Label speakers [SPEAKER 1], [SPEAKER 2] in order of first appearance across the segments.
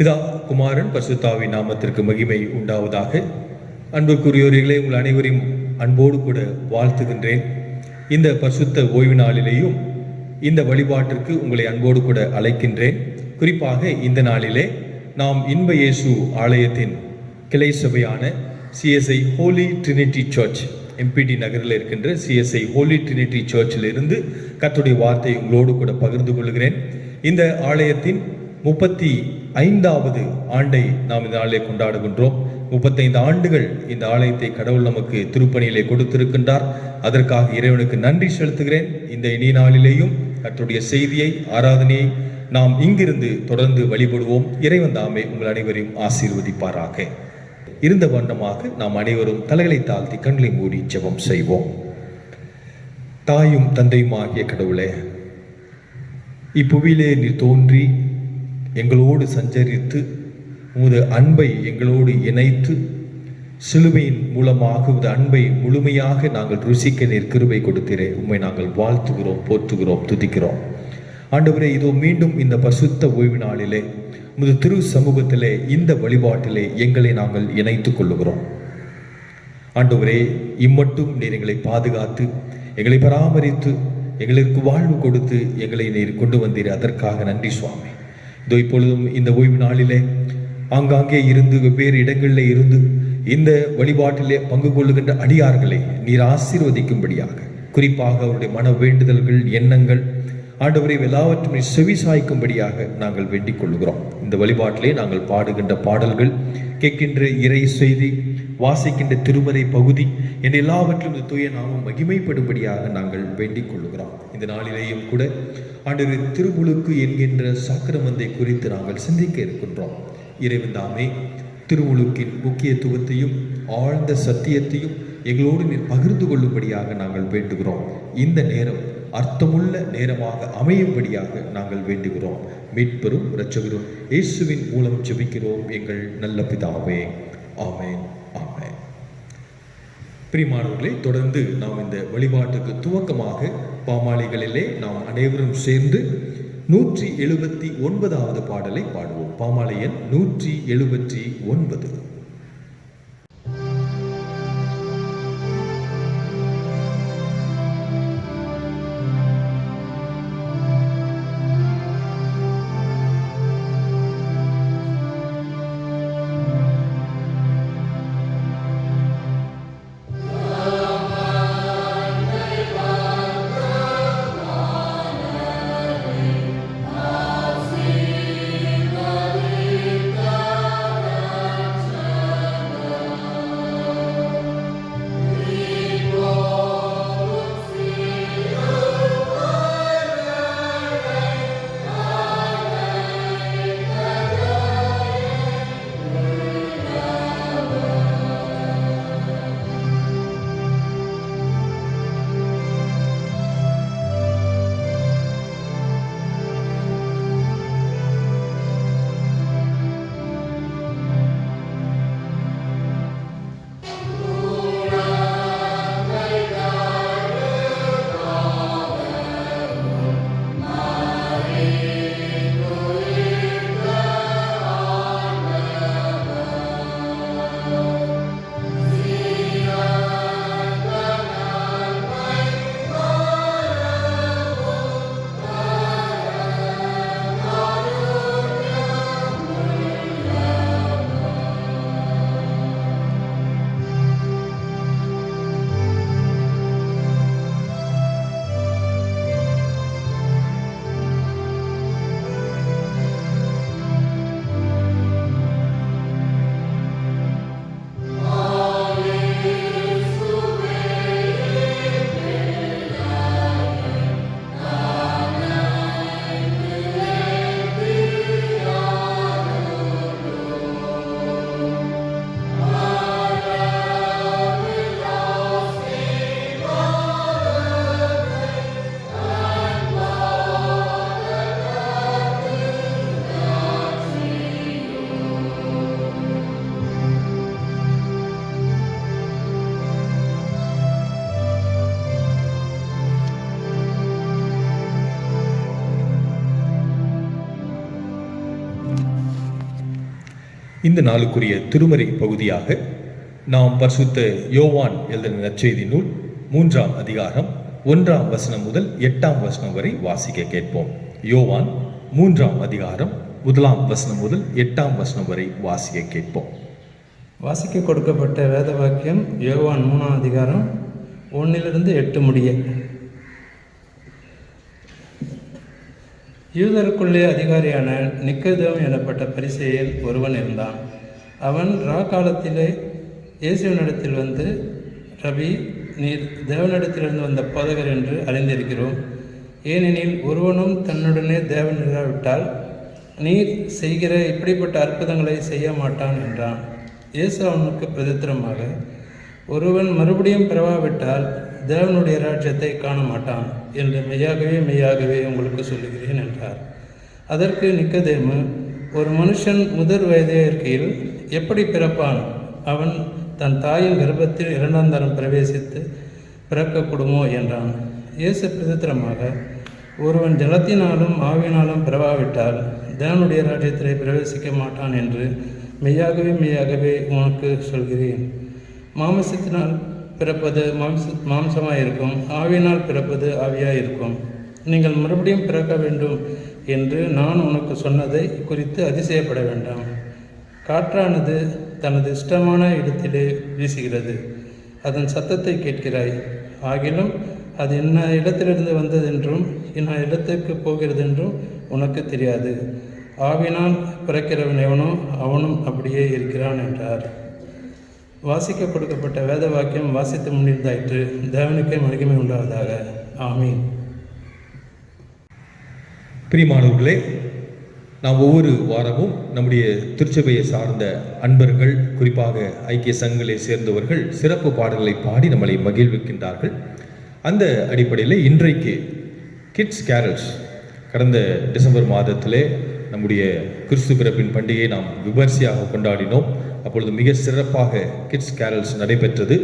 [SPEAKER 1] பிதா குமாரன் பரிசுத்தாவின் நாமத்திற்கு மகிமை உண்டாவதாக. அன்புக்குரியோர்களே, உங்கள் அனைவரையும் அன்போடு கூட வாழ்த்துகின்றேன். இந்த பரிசுத்த ஓய்வு நாளிலேயும் இந்த வழிபாட்டிற்கு உங்களை அன்போடு கூட அழைக்கின்றேன். குறிப்பாக இந்த நாளிலே நாம் இன்ப இயேசு ஆலயத்தின் கிளை சபையான சிஎஸ்ஐ ஹோலி ட்ரினிட்டி சர்ச், எம்பிடி நகரில் இருக்கின்ற சிஎஸ்ஐ ஹோலி ட்ரினிட்டி சர்ச்சில் இருந்து கர்த்தருடைய வார்த்தையை உங்களோடு கூட பகிர்ந்து கொள்கிறேன். இந்த ஆலயத்தின் 35வது ஆண்டை நாம் இந்த நாளிலே கொண்டாடுகின்றோம். 35 ஆண்டுகள் இந்த ஆலயத்தை கடவுள் நமக்கு திருப்பணியிலே கொடுத்திருக்கின்றார். அதற்காக இறைவனுக்கு நன்றி செலுத்துகிறேன். இந்த இனிய நாளிலேயும் கர்த்தருடைய செய்தியை, ஆராதனையை நாம் இங்கிருந்து தொடர்ந்து வழிபடுவோம். இறைவன் தாமே உங்கள் அனைவரையும் ஆசீர்வதிப்பாராக. இருந்த வண்ணமாக நாம் அனைவரும் தலைகளை தாழ்த்தி கண்களை மூடி ஜெபம் செய்வோம். தாயும் தந்தையுமாகிய கடவுளே, இப்புவியிலே நீர் தோன்றி எங்களோடு சஞ்சரித்து உமது அன்பை எங்களோடு இணைத்து சிலுவையின் மூலமாக உமது அன்பை முழுமையாக நாங்கள் ருசிக்க நீர் கிருபை கொடுத்தீரே. உம்மை நாங்கள் வாழ்த்துகிறோம், போற்றுகிறோம், துதிக்கிறோம். ஆண்டவரே, இதோ மீண்டும் இந்த பரிசுத்த ஓய்வு நாளிலே உமது திரு சமூகத்திலே இந்த வழிபாட்டிலே எங்களை நாங்கள் இணைத்துக் கொள்ளுகிறோம். ஆண்டவரே, இம்மட்டும் நீர் எங்களை பாதுகாத்து எங்களை பராமரித்து எங்களுக்கு வாழ்வு கொடுத்து எங்களை நீர் கொண்டு வந்தீர். அதற்காக நன்றி சுவாமி. இதோ இப்பொழுதும் இந்த ஓய்வு நாளிலே ஆங்காங்கே இருந்து வெவ்வேறு இடங்களில் இருந்து இந்த வழிபாட்டிலே பங்கு கொள்ளுகின்ற அடியார்களை நீர் ஆசீர்வதிக்கும்படியாக, குறிப்பாக அவருடைய மன வேண்டுதல்கள், எண்ணங்கள், ஆண்டவரை எல்லாவற்றையும் செவி சாய்க்கும்படியாக நாங்கள் வேண்டிக் கொள்கிறோம். இந்த வழிபாட்டிலே நாங்கள் பாடுகின்ற பாடல்கள், கேட்கின்ற இறை செய்தி, வாசிக்கின்ற திருமறை பகுதி என்ற எல்லாவற்றிலும் இந்த தூய நாமம் மகிமைப்படும்படியாக நாங்கள் வேண்டிக் கொள்கிறோம். இந்த நாளிலேயும் கூட ஆண்டவர் திருமுழுக்கு என்கின்ற சாக்கிரமந்தை குறித்து நாங்கள் சிந்திக்க இருக்கின்றோம். இறைவன் தாமே திருமுழுக்கின் முக்கியத்துவத்தையும் ஆழ்ந்த சத்தியத்தையும் எங்களோடு நீர் பகிர்ந்து கொள்ளும்படியாக நாங்கள் வேண்டுகிறோம். இந்த நேரம் அர்த்தமுள்ள நேரமாக அமையும்படியாக நாங்கள் வேண்டுகிறோம். மீட்பெரும் இரட்சகரும் இயேசுவின் மூலம் ஜெபிக்கிறோம் எங்கள் நல்ல பிதாவே, ஆமென், ஆமென். பிரியமானவர்களே, தொடர்ந்து நாம் இந்த வழிபாட்டுக்கு துவக்கமாக பாமாலைகளிலே நாம் அனைவரும் சேர்ந்து 179வது பாடலை பாடுவோம். பாமாலை எண் 179. இந்த நாளுக்குரிய திருமறை பகுதியாக நாம் பரிசுத்த யோவான் எழுதின நற்செய்தி நூல் 3ஆம் அதிகாரம் 1ஆம் வசனம் முதல் 8ஆம் வசனம் வரை வாசிக்க கேட்போம். யோவான் 3ஆம் அதிகாரம் 1ஆம் வசனம் முதல் 8ஆம் வசனம் வரை வாசிக்க கேட்போம்.
[SPEAKER 2] வாசிக்க கொடுக்கப்பட்ட வேத வாக்கியம் யோவான் 3ஆம் அதிகாரம் 1 8 முடிய. யூதருக்குள்ளே அதிகாரியான நிக்கதேமு எனப்பட்ட பரிசேயன் ஒருவன் இருந்தான். அவன் காலத்திலே இயேசுவினிடத்தில் வந்து, ரபி, நீர் தேவனிடத்திலிருந்து வந்த போதகர் என்று அறிந்திருக்கிறோம். ஏனெனில் ஒருவனும் தன்னுடனே தேவன் இராவிட்டால் நீர் செய்கிற இப்படிப்பட்ட அற்புதங்களை செய்ய மாட்டான் என்றான். இயேசு அவனுக்கு பிரதித்திரமாக, ஒருவன் மறுபடியும் பிறவாவிட்டால் தேவனுடைய ராஜ்யத்தை காண மாட்டான் என்று மெய்யாகவே உங்களுக்கு சொல்லுகிறேன் என்றார். அதற்கு நிக்கதேமு, ஒரு மனுஷன் முதிர் வயதே இருக்கையில் எப்படி பிறப்பான்? அவன் தன் தாயின் கர்ப்பத்தில் 2ஆம் தரம் பிரவேசித்து பிறக்கக்கூடுமோ என்றான். இயேசு பிரதித்திரமாக, ஒருவன் ஜலத்தினாலும் ஆவியினாலும் பிறவாவிட்டால் தேவனுடைய ராஜ்யத்திலே பிரவேசிக்க மாட்டான் என்று மெய்யாகவே உனக்கு சொல்கிறேன். மாம்சத்தினால் பிறப்பது மாம்சமாயிருக்கும், ஆவியினால் பிறப்பது ஆவியாயிருக்கும். நீங்கள் மறுபடியும் பிறக்க வேண்டும் என்று நான் உனக்கு சொன்னதை குறித்து அதிசயப்பட வேண்டாம். காற்றானது தனது இஷ்டமான இடத்திலே வீசுகிறது, அதன் சத்தத்தை கேட்கிறாய், ஆகிலும் அது என்ன இடத்திலிருந்து வந்ததென்றும் என்ன இடத்திற்கு போகிறதென்றும் உனக்கு தெரியாது. ஆவினால் பிறக்கிறவன் எவனோ அவனும் அப்படியே இருக்கிறான் என்றார். வாசிக்க கொடுக்கப்பட்ட வேத வாக்கியம் வாசித்து முடிந்தாயிற்று. தேவனுக்கே மகிமை உண்டாவதாக. ஆமீன்.
[SPEAKER 1] பிரியமானவர்களே, நாம் ஒவ்வொரு வாரமும் நம்முடைய திருச்சபையை சார்ந்த அன்பர்கள், குறிப்பாக ஐக்கிய சங்கங்களை சேர்ந்தவர்கள் சிறப்பு பாடல்களை பாடி நம்மளை மகிழ்விக்கின்றார்கள். அந்த அடிப்படையில் இன்றைக்கு கிட்ஸ் கேரல்ஸ், கடந்த டிசம்பர் மாதத்திலே நம்முடைய கிறிஸ்து பிறப்பின் பண்டிகையை நாம் விமர்சையாக கொண்டாடினோம். அப்பொழுது மிக சிறப்பாக கிட்ஸ் கேரல்ஸ் நடைபெற்றது.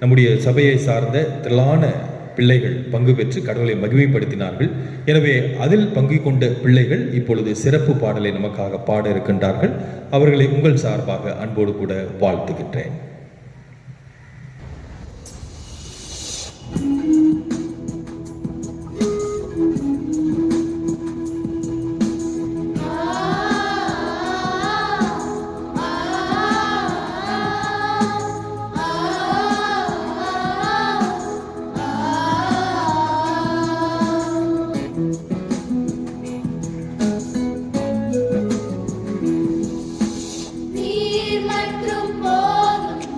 [SPEAKER 1] நம்முடைய சபையை சார்ந்த திரளான பிள்ளைகள் பங்கு பெற்று கடவுளை மகிமைப்படுத்தினார்கள். எனவே அதில் பங்கு கொண்ட பிள்ளைகள் இப்பொழுது சிறப்பு பாடலை நமக்காக பாட இருக்கின்றார்கள். அவர்களை உங்கள் சார்பாக அன்போடு கூட வாழ்த்துகின்றேன்.
[SPEAKER 3] மற்றும் போதும்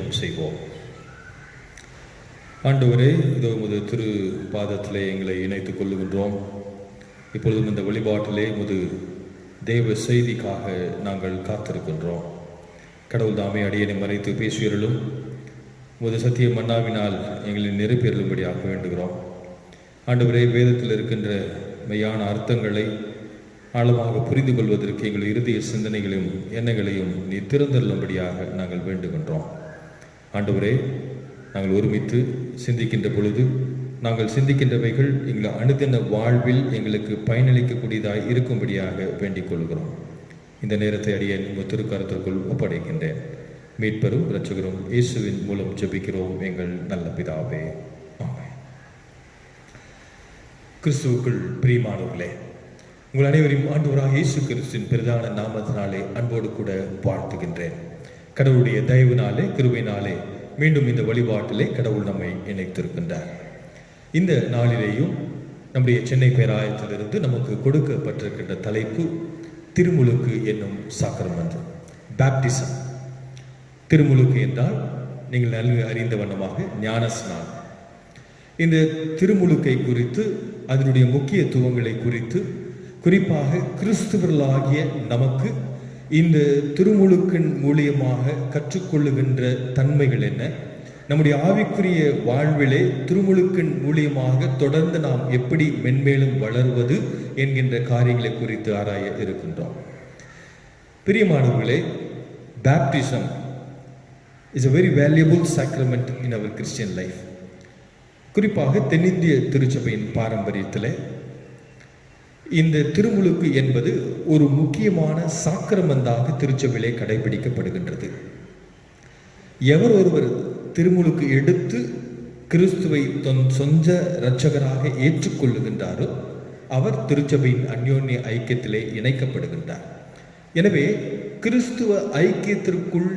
[SPEAKER 1] ஜெபம் செய்வோம். ஆண்டவரே, இதோ உமது திரு பாதத்திலே எங்களை இணைத்துக் கொள்ளுகின்றோம். இப்பொழுதும் இந்த வழிபாட்டிலே உமது தேவ செய்திக்காக நாங்கள் காத்திருக்கின்றோம். கடவுள் தாமே அடியனை மறைத்து பேசுகிறலும் உமது சத்திய மன்னாவினால் எங்களை நிறைவேறும்படியாக வேண்டுகிறோம். ஆண்டவரே, வேதத்தில் இருக்கின்ற மெய்யான அர்த்தங்களை ஆழமாக புரிந்து கொள்வதற்கு எங்கள் இறுதிய சிந்தனைகளையும் எண்ணங்களையும் நீ திறந்தள்ளும்படியாக நாங்கள் வேண்டுகின்றோம். ஆண்டவரே, நாங்கள் ஒருமித்து சிந்திக்கின்ற பொழுது நாங்கள் சிந்திக்கின்றவைகள் எங்கள் அனுதின வாழ்வில் எங்களுக்கு பயனளிக்கக்கூடியதாய் இருக்கும்படியாக வேண்டிக் கொள்கிறோம். இந்த நேரத்தை அறிய உங்கள் திருக்கரத்திற்குள் ஒப்படைக்கின்றேன். மீட்பரும் இரட்சகரும் இயேசுவின் மூலம் ஜெபிக்கிறோம் எங்கள் நல்ல பிதாவே, ஆமென். கிறிஸ்துவுக்குள் பிரியமானவர்களே, உங்கள் அனைவரையும் ஆண்டவராக இயேசு கிறிஸ்துவின் பிரதான நாமத்தினாலே அன்போடு கூட வாழ்த்துகின்றேன். கடவுளுடைய தயவினாலே, கிருபையினாலே மீண்டும் இந்த வழிபாட்டிலே கடவுள் நம்மை இணைத்திருக்கின்றார். இந்த நாளிலேயும் நம்முடைய சென்னை பேராயத்திலிருந்து நமக்கு கொடுக்கப்பட்டிருக்கின்ற தலைப்பு திருமுழுக்கு என்னும் சாக்கிரமன்றம், பேப்டிசம். திருமுழுக்கு என்றால் நீங்கள் நன்கு அறிந்த வண்ணமாக ஞானஸ்நானம். இந்த திருமுழுக்கை குறித்து, அதனுடைய முக்கியத்துவங்களை குறித்து, குறிப்பாக கிறிஸ்துவர்களாகிய நமக்கு இந்த திருமுழுக்கின் மூலியமாக கற்றுக்கொள்ளுகின்ற தன்மைகள் என்ன, நம்முடைய ஆவிக்குரிய வாழ்விலே திருமுழுக்கின் மூலியமாக தொடர்ந்து நாம் எப்படி மென்மேலும் வளர்வது என்கின்ற காரியங்களை குறித்து ஆராய இருக்கின்றோம். பிரியமானவர்களே, baptism is a very valuable sacrament in our Christian life. குறிப்பாக தென்னிந்திய திருச்சபையின் பாரம்பரியத்தில் இந்த திருமுழுக்கு என்பது ஒரு முக்கியமான சாக்கிரமந்தாக திருச்சபையிலே கடைபிடிக்கப்படுகின்றது. எவர் ஒருவர் திருமுழுக்கு எடுத்து கிறிஸ்துவை சொந்த இரட்சகராக ஏற்றுக்கொள்ளுகின்றாரோ அவர் திருச்சபையின் அந்யோன்ய ஐக்கியத்திலே இணைக்கப்படுகின்றார். எனவே கிறிஸ்துவ ஐக்கியத்திற்குள்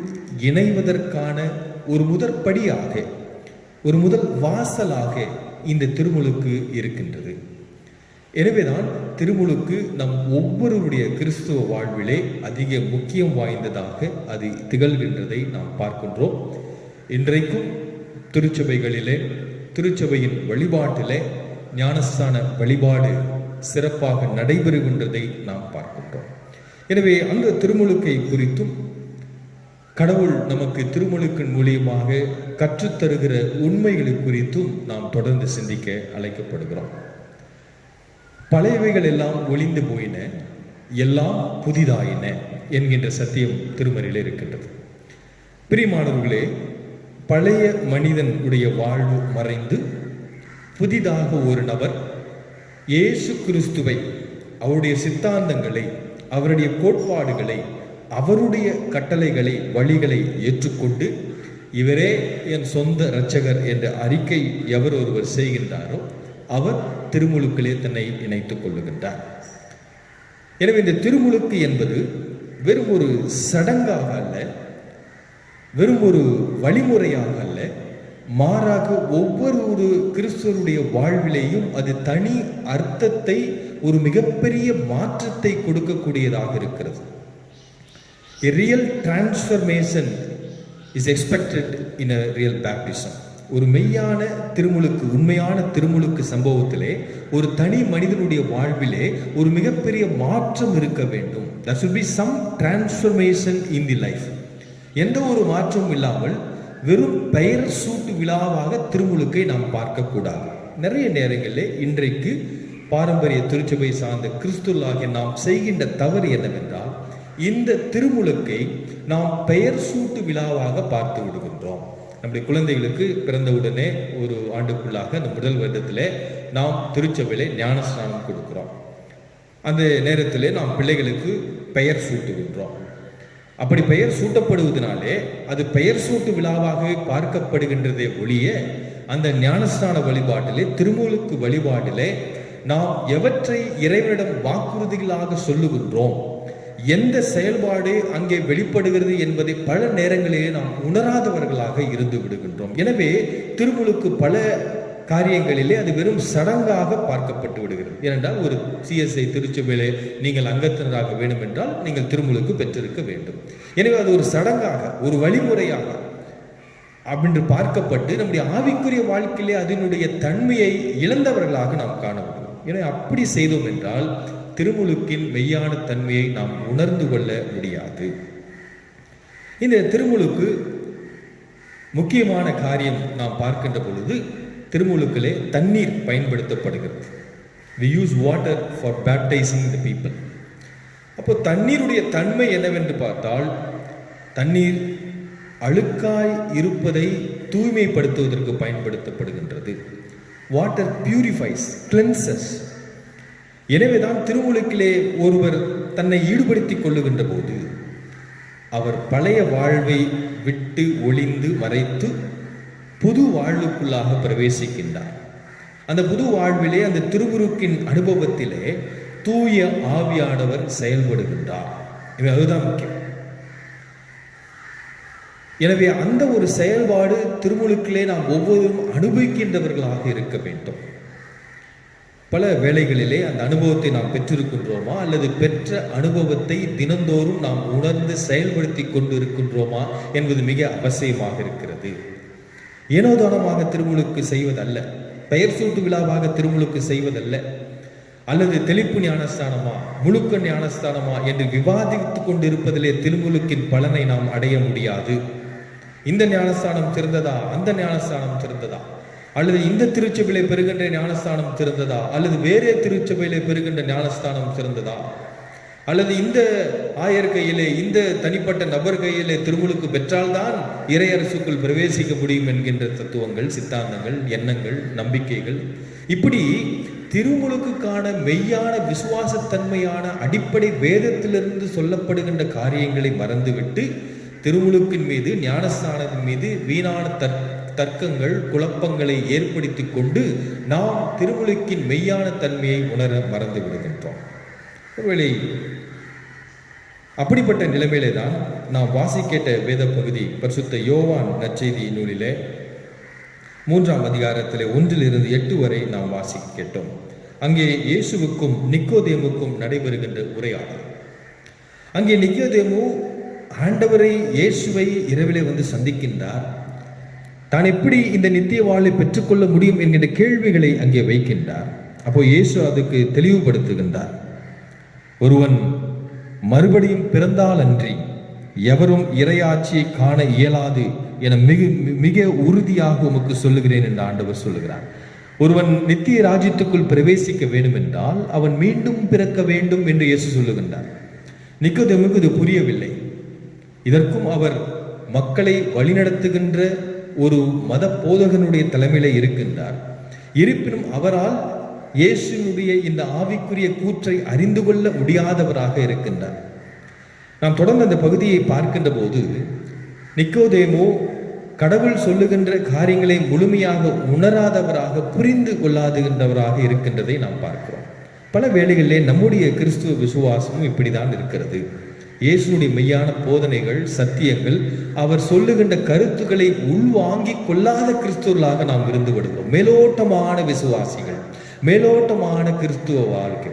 [SPEAKER 1] இணைவதற்கான ஒரு முதற்படியாக, ஒரு முதல் வாசலாக இந்த திருமுழுக்கு இருக்கின்றது. எனவேதான் திருமுழுக்கு நம் ஒவ்வொருவருடைய கிறிஸ்துவ வாழ்விலே அதிக முக்கியம் வாய்ந்ததாக அது திகழ்கின்றதை நாம் பார்க்கின்றோம். இன்றைக்கும் திருச்சபைகளிலே, திருச்சபையின் வழிபாட்டிலே ஞானஸ்தான வழிபாடு சிறப்பாக நடைபெறுகின்றதை நாம் பார்க்கின்றோம். எனவே அந்த திருமுழுக்கை குறித்தும் கடவுள் நமக்கு திருமுழுக்கின் மூலியமாக கற்றுத்தருகிற உண்மைகளை குறித்தும் நாம் தொடர்ந்து சிந்திக்க அழைக்கப்படுகிறோம். பழையவைகள் எல்லாம் ஒளிந்து போயின, எல்லாம் புதிதாயின என்கின்ற சத்தியம் திருமறையில் இருக்கின்றது. பிரியமானவர்களே, பழைய மனிதன் உடைய வாழ்வு மறைந்து புதிதாக ஒரு நபர் இயேசு கிறிஸ்துவை, அவருடைய சித்தாந்தங்களை, அவருடைய கோட்பாடுகளை, அவருடைய கட்டளைகளை, வழிகளை ஏற்றுக்கொண்டு இவரே என் சொந்த இரட்சகர் என்ற அறிக்கை எவர் ஒருவர் செய்கின்றாரோ அவர் திருமுழுக்கிலே தன்னை இணைத்துக் கொள்ளுகின்றார். எனவே இந்த திருமுழுக்கு என்பது வெறும் ஒரு சடங்காக அல்ல, வெறும் ஒரு வழிமுறையாக அல்ல, மாறாக ஒவ்வொரு கிறிஸ்துவருடைய வாழ்விலேயும் அது தனி அர்த்தத்தை, ஒரு மிகப்பெரிய மாற்றத்தை கொடுக்கக்கூடியதாக இருக்கிறது. A real transformation is expected in a real baptism. ஒரு மெய்யான திருமுழுக்கு, உண்மையான திருமுழுக்கு சம்பவத்திலே ஒரு தனி மனிதனுடைய வாழ்விலே ஒரு மிகப்பெரிய மாற்றம் இருக்க வேண்டும். There should be some transformation in the life. எந்த ஒரு மாற்றமும் இல்லாமல் வெறும் பெயர் சூட்டு விழாவாக திருமுழுக்கை நாம் பார்க்கக்கூடாது. நிறைய நேரங்களில் இன்றைக்கு பாரம்பரிய திருச்சபை சார்ந்த கிறிஸ்துவர்களாகிய நாம் செய்கின்ற தவறு என்னவென்றால், இந்த திருமுழுக்கை நாம் பெயர் சூட்டு விழாவாக பார்த்து விடுகின்றோம். நம்முடைய குழந்தைகளுக்கு பிறந்தவுடனே ஒரு ஆண்டுக்குள்ளாக அந்த முதல் வருடத்தில் நாம் திருச்சபையிலே ஞானஸ்நானம் கொடுக்கிறோம். அந்த நேரத்தில் நாம் பிள்ளைகளுக்கு பெயர் சூட்டுகின்றோம். அப்படி பெயர் சூட்டப்படுவதனாலே அது பெயர் சூட்டு விழாவாக பார்க்கப்படுகின்றதே ஒழிய, அந்த ஞானஸ்நான வழிபாட்டிலே, திருமுழுக்கு வழிபாட்டிலே நாம் எவற்றை இறைவனிடம் வாக்குறுதிகளாக சொல்லுகின்றோம், எந்த செயல்பாடு அங்கே வெளிப்படுகிறது என்பதை பல நேரங்களிலே நாம் உணராதவர்களாக இருந்து விடுகின்றோம். எனவே திருமுழுக்கு பல காரியங்களிலே அது வெறும் சடங்காக பார்க்கப்பட்டு விடுகிறது. ஏனென்றால் ஒரு சிஎஸ்ஐ திருச்சபையிலே நீங்கள் அங்கத்தினராக வேண்டும் என்றால் நீங்கள் திருமுழுக்கு பெற்றிருக்க வேண்டும். எனவே அது ஒரு சடங்காக, ஒரு வழிமுறையாக, அப்படின்னு பார்க்கப்பட்டு நம்முடைய ஆவிக்குரிய வாழ்க்கையிலே அதனுடைய தன்மையை இழந்தவர்களாக நாம் காண முடியும். ஏன்னா அப்படி செய்தோம் என்றால் திருமுழுக்கின் மெய்யான தன்மையை நாம் உணர்ந்து கொள்ள முடியாது. இந்த திருமுழுக்கு முக்கியமான காரியம் நாம் பார்க்கின்ற பொழுது திருமுழுக்கிலே தண்ணீர் பயன்படுத்தப்படுகிறது. We use water for baptizing the people. அப்போ தண்ணீருடைய தன்மை என்னவென்று பார்த்தால், தண்ணீர் அழுக்காய் இருப்பதை தூய்மைப்படுத்துவதற்கு பயன்படுத்தப்படுகின்றது. Water purifies, cleanses. எனவேதான் திருமுழுக்கிலே ஒருவர் தன்னை ஈடுபடுத்திக் கொள்ளுகின்ற போது அவர் பழைய வாழ்வை விட்டு ஒளிந்து மறைத்து புது வாழ்வுக்குள்ளாக பிரவேசிக்கின்றார். அந்த புது வாழ்விலே, அந்த திருமுழுக்கின் அனுபவத்திலே தூய ஆவியானவர் செயல்படுகின்றார். அதுதான் முக்கியம். எனவே அந்த ஒரு செயல்பாடு திருமுழுக்கிலே நாம் ஒவ்வொருவரும் அனுபவிக்கின்றவர்களாக இருக்க வேண்டும். பல வேளைகளிலே அந்த அனுபவத்தை நாம் பெற்றிருக்கின்றோமா, அல்லது பெற்ற அனுபவத்தை தினந்தோறும் நாம் உணர்ந்து செயல்படுத்தி கொண்டு இருக்கின்றோமா என்பது மிக அவசியமாக இருக்கிறது. ஏனோதானமாக திருமுழுக்கு செய்வதல்ல, பெயர் சூட்டு விழாவாக திருமுழுக்கு செய்வதல்ல, அல்லது தெளிப்பு ஞானஸ்தானமா முழுக்க ஞானஸ்தானமா என்று விவாதித்துக் கொண்டிருப்பதிலே திருமுழுக்கின் பலனை நாம் அடைய முடியாது. இந்த ஞானஸ்தானம் சிறந்ததா, அந்த ஞானஸ்தானம் சிறந்ததா, அல்லது இந்த திருச்சபையிலே பெறுகின்ற ஞானஸ்தானம் சிறந்ததா, அல்லது வேறே திருச்சபையிலே பெறுகின்ற ஞானஸ்தானம் சிறந்ததா, அல்லது இந்த ஆயர் கையிலே, இந்த தனிப்பட்ட நபர் கையிலே திருமுழுக்கு பெற்றால்தான் இறையரசுக்குள் பிரவேசிக்க முடியும் என்கின்ற தத்துவங்கள், சித்தாந்தங்கள், எண்ணங்கள், நம்பிக்கைகள், இப்படி திருமுழுக்குக்கான மெய்யான விசுவாசத்தன்மையான அடிப்படை வேதத்திலிருந்து சொல்லப்படுகின்ற காரியங்களை மறந்துவிட்டு திருமுழுக்கின் மீது, ஞானஸ்தானத்தின் மீது வீணான தர்க்கங்கள், குழப்பங்களை ஏற்படுத்தி கொண்டு நாம் திருமுழுக்கின் மெய்யான தன்மையை உணர மறந்து விடுகின்றோம். ஒருவேளை அப்படிப்பட்ட நிலைமையிலே தான் நாம் வாசிக்கேட்ட வேத பகுதி பரிசுத்த யோவான் நற்செய்தி நூலிலே 3ஆம் அதிகாரத்திலே 1-8 வரை நாம் வாசிக்க கேட்டோம். அங்கே இயேசுவுக்கும் நிக்கோதேமுக்கும் நடைபெறுகின்ற உரையாடல். அங்கே நிக்கோதேமு ஆண்டவரை, இயேசுவை இரவிலே வந்து சந்திக்கின்றார். தான் எப்படி இந்த நித்திய வாழ்வை பெற்றுக்கொள்ள முடியும் என்கின்ற கேள்விகளை அங்கே வைக்கின்றார். அப்போ இயேசு அதுக்கு தெளிவுபடுத்துகின்றார். ஒருவன் மறுபடியும் பிறந்தால் அன்றி எவரும் இறையாட்சியை காண இயலாது என மிக மிக உறுதியாக உமக்கு சொல்லுகிறேன் என்று ஆண்டவர் சொல்லுகிறார். ஒருவன் நித்திய ராஜ்யத்துக்குள் பிரவேசிக்க வேண்டும் என்றால் அவன் மீண்டும் பிறக்க வேண்டும் என்று இயேசு சொல்லுகின்றார். நிக்கோதேமுக்கு இது புரியவில்லை. இதற்கும் அவர் மக்களை வழிநடத்துகின்ற ஒரு மத போதகனுடைய தலைமையில இருக்கின்றார். இருப்பினும் அவரால் இயேசுனுடைய இந்த ஆவிக்குரிய கூற்றை அறிந்து கொள்ள முடியாதவராக இருக்கின்றார். நாம் தொடர்ந்து அந்த பகுதியை பார்க்கின்ற போது நிக்கோதேமு கடவுள் சொல்லுகின்ற காரியங்களை முழுமையாக உணராதவராக, புரிந்து கொள்ளாதுகின்றவராக இருக்கின்றதை நாம் பார்க்கிறோம். பல வேளைகளிலே நம்முடைய கிறிஸ்துவ விசுவாசமும் இப்படிதான் இருக்கிறது. இயேசுடைய மெய்யான போதனைகள், சத்தியங்கள், அவர் சொல்லுகின்ற கருத்துக்களை உள்வாங்கி கொள்ளாத கிறிஸ்துவர்களாக நாம் இருந்து விடுகிறோம். மேலோட்டமான விசுவாசிகள், மேலோட்டமான கிறிஸ்துவ வாழ்க்கை.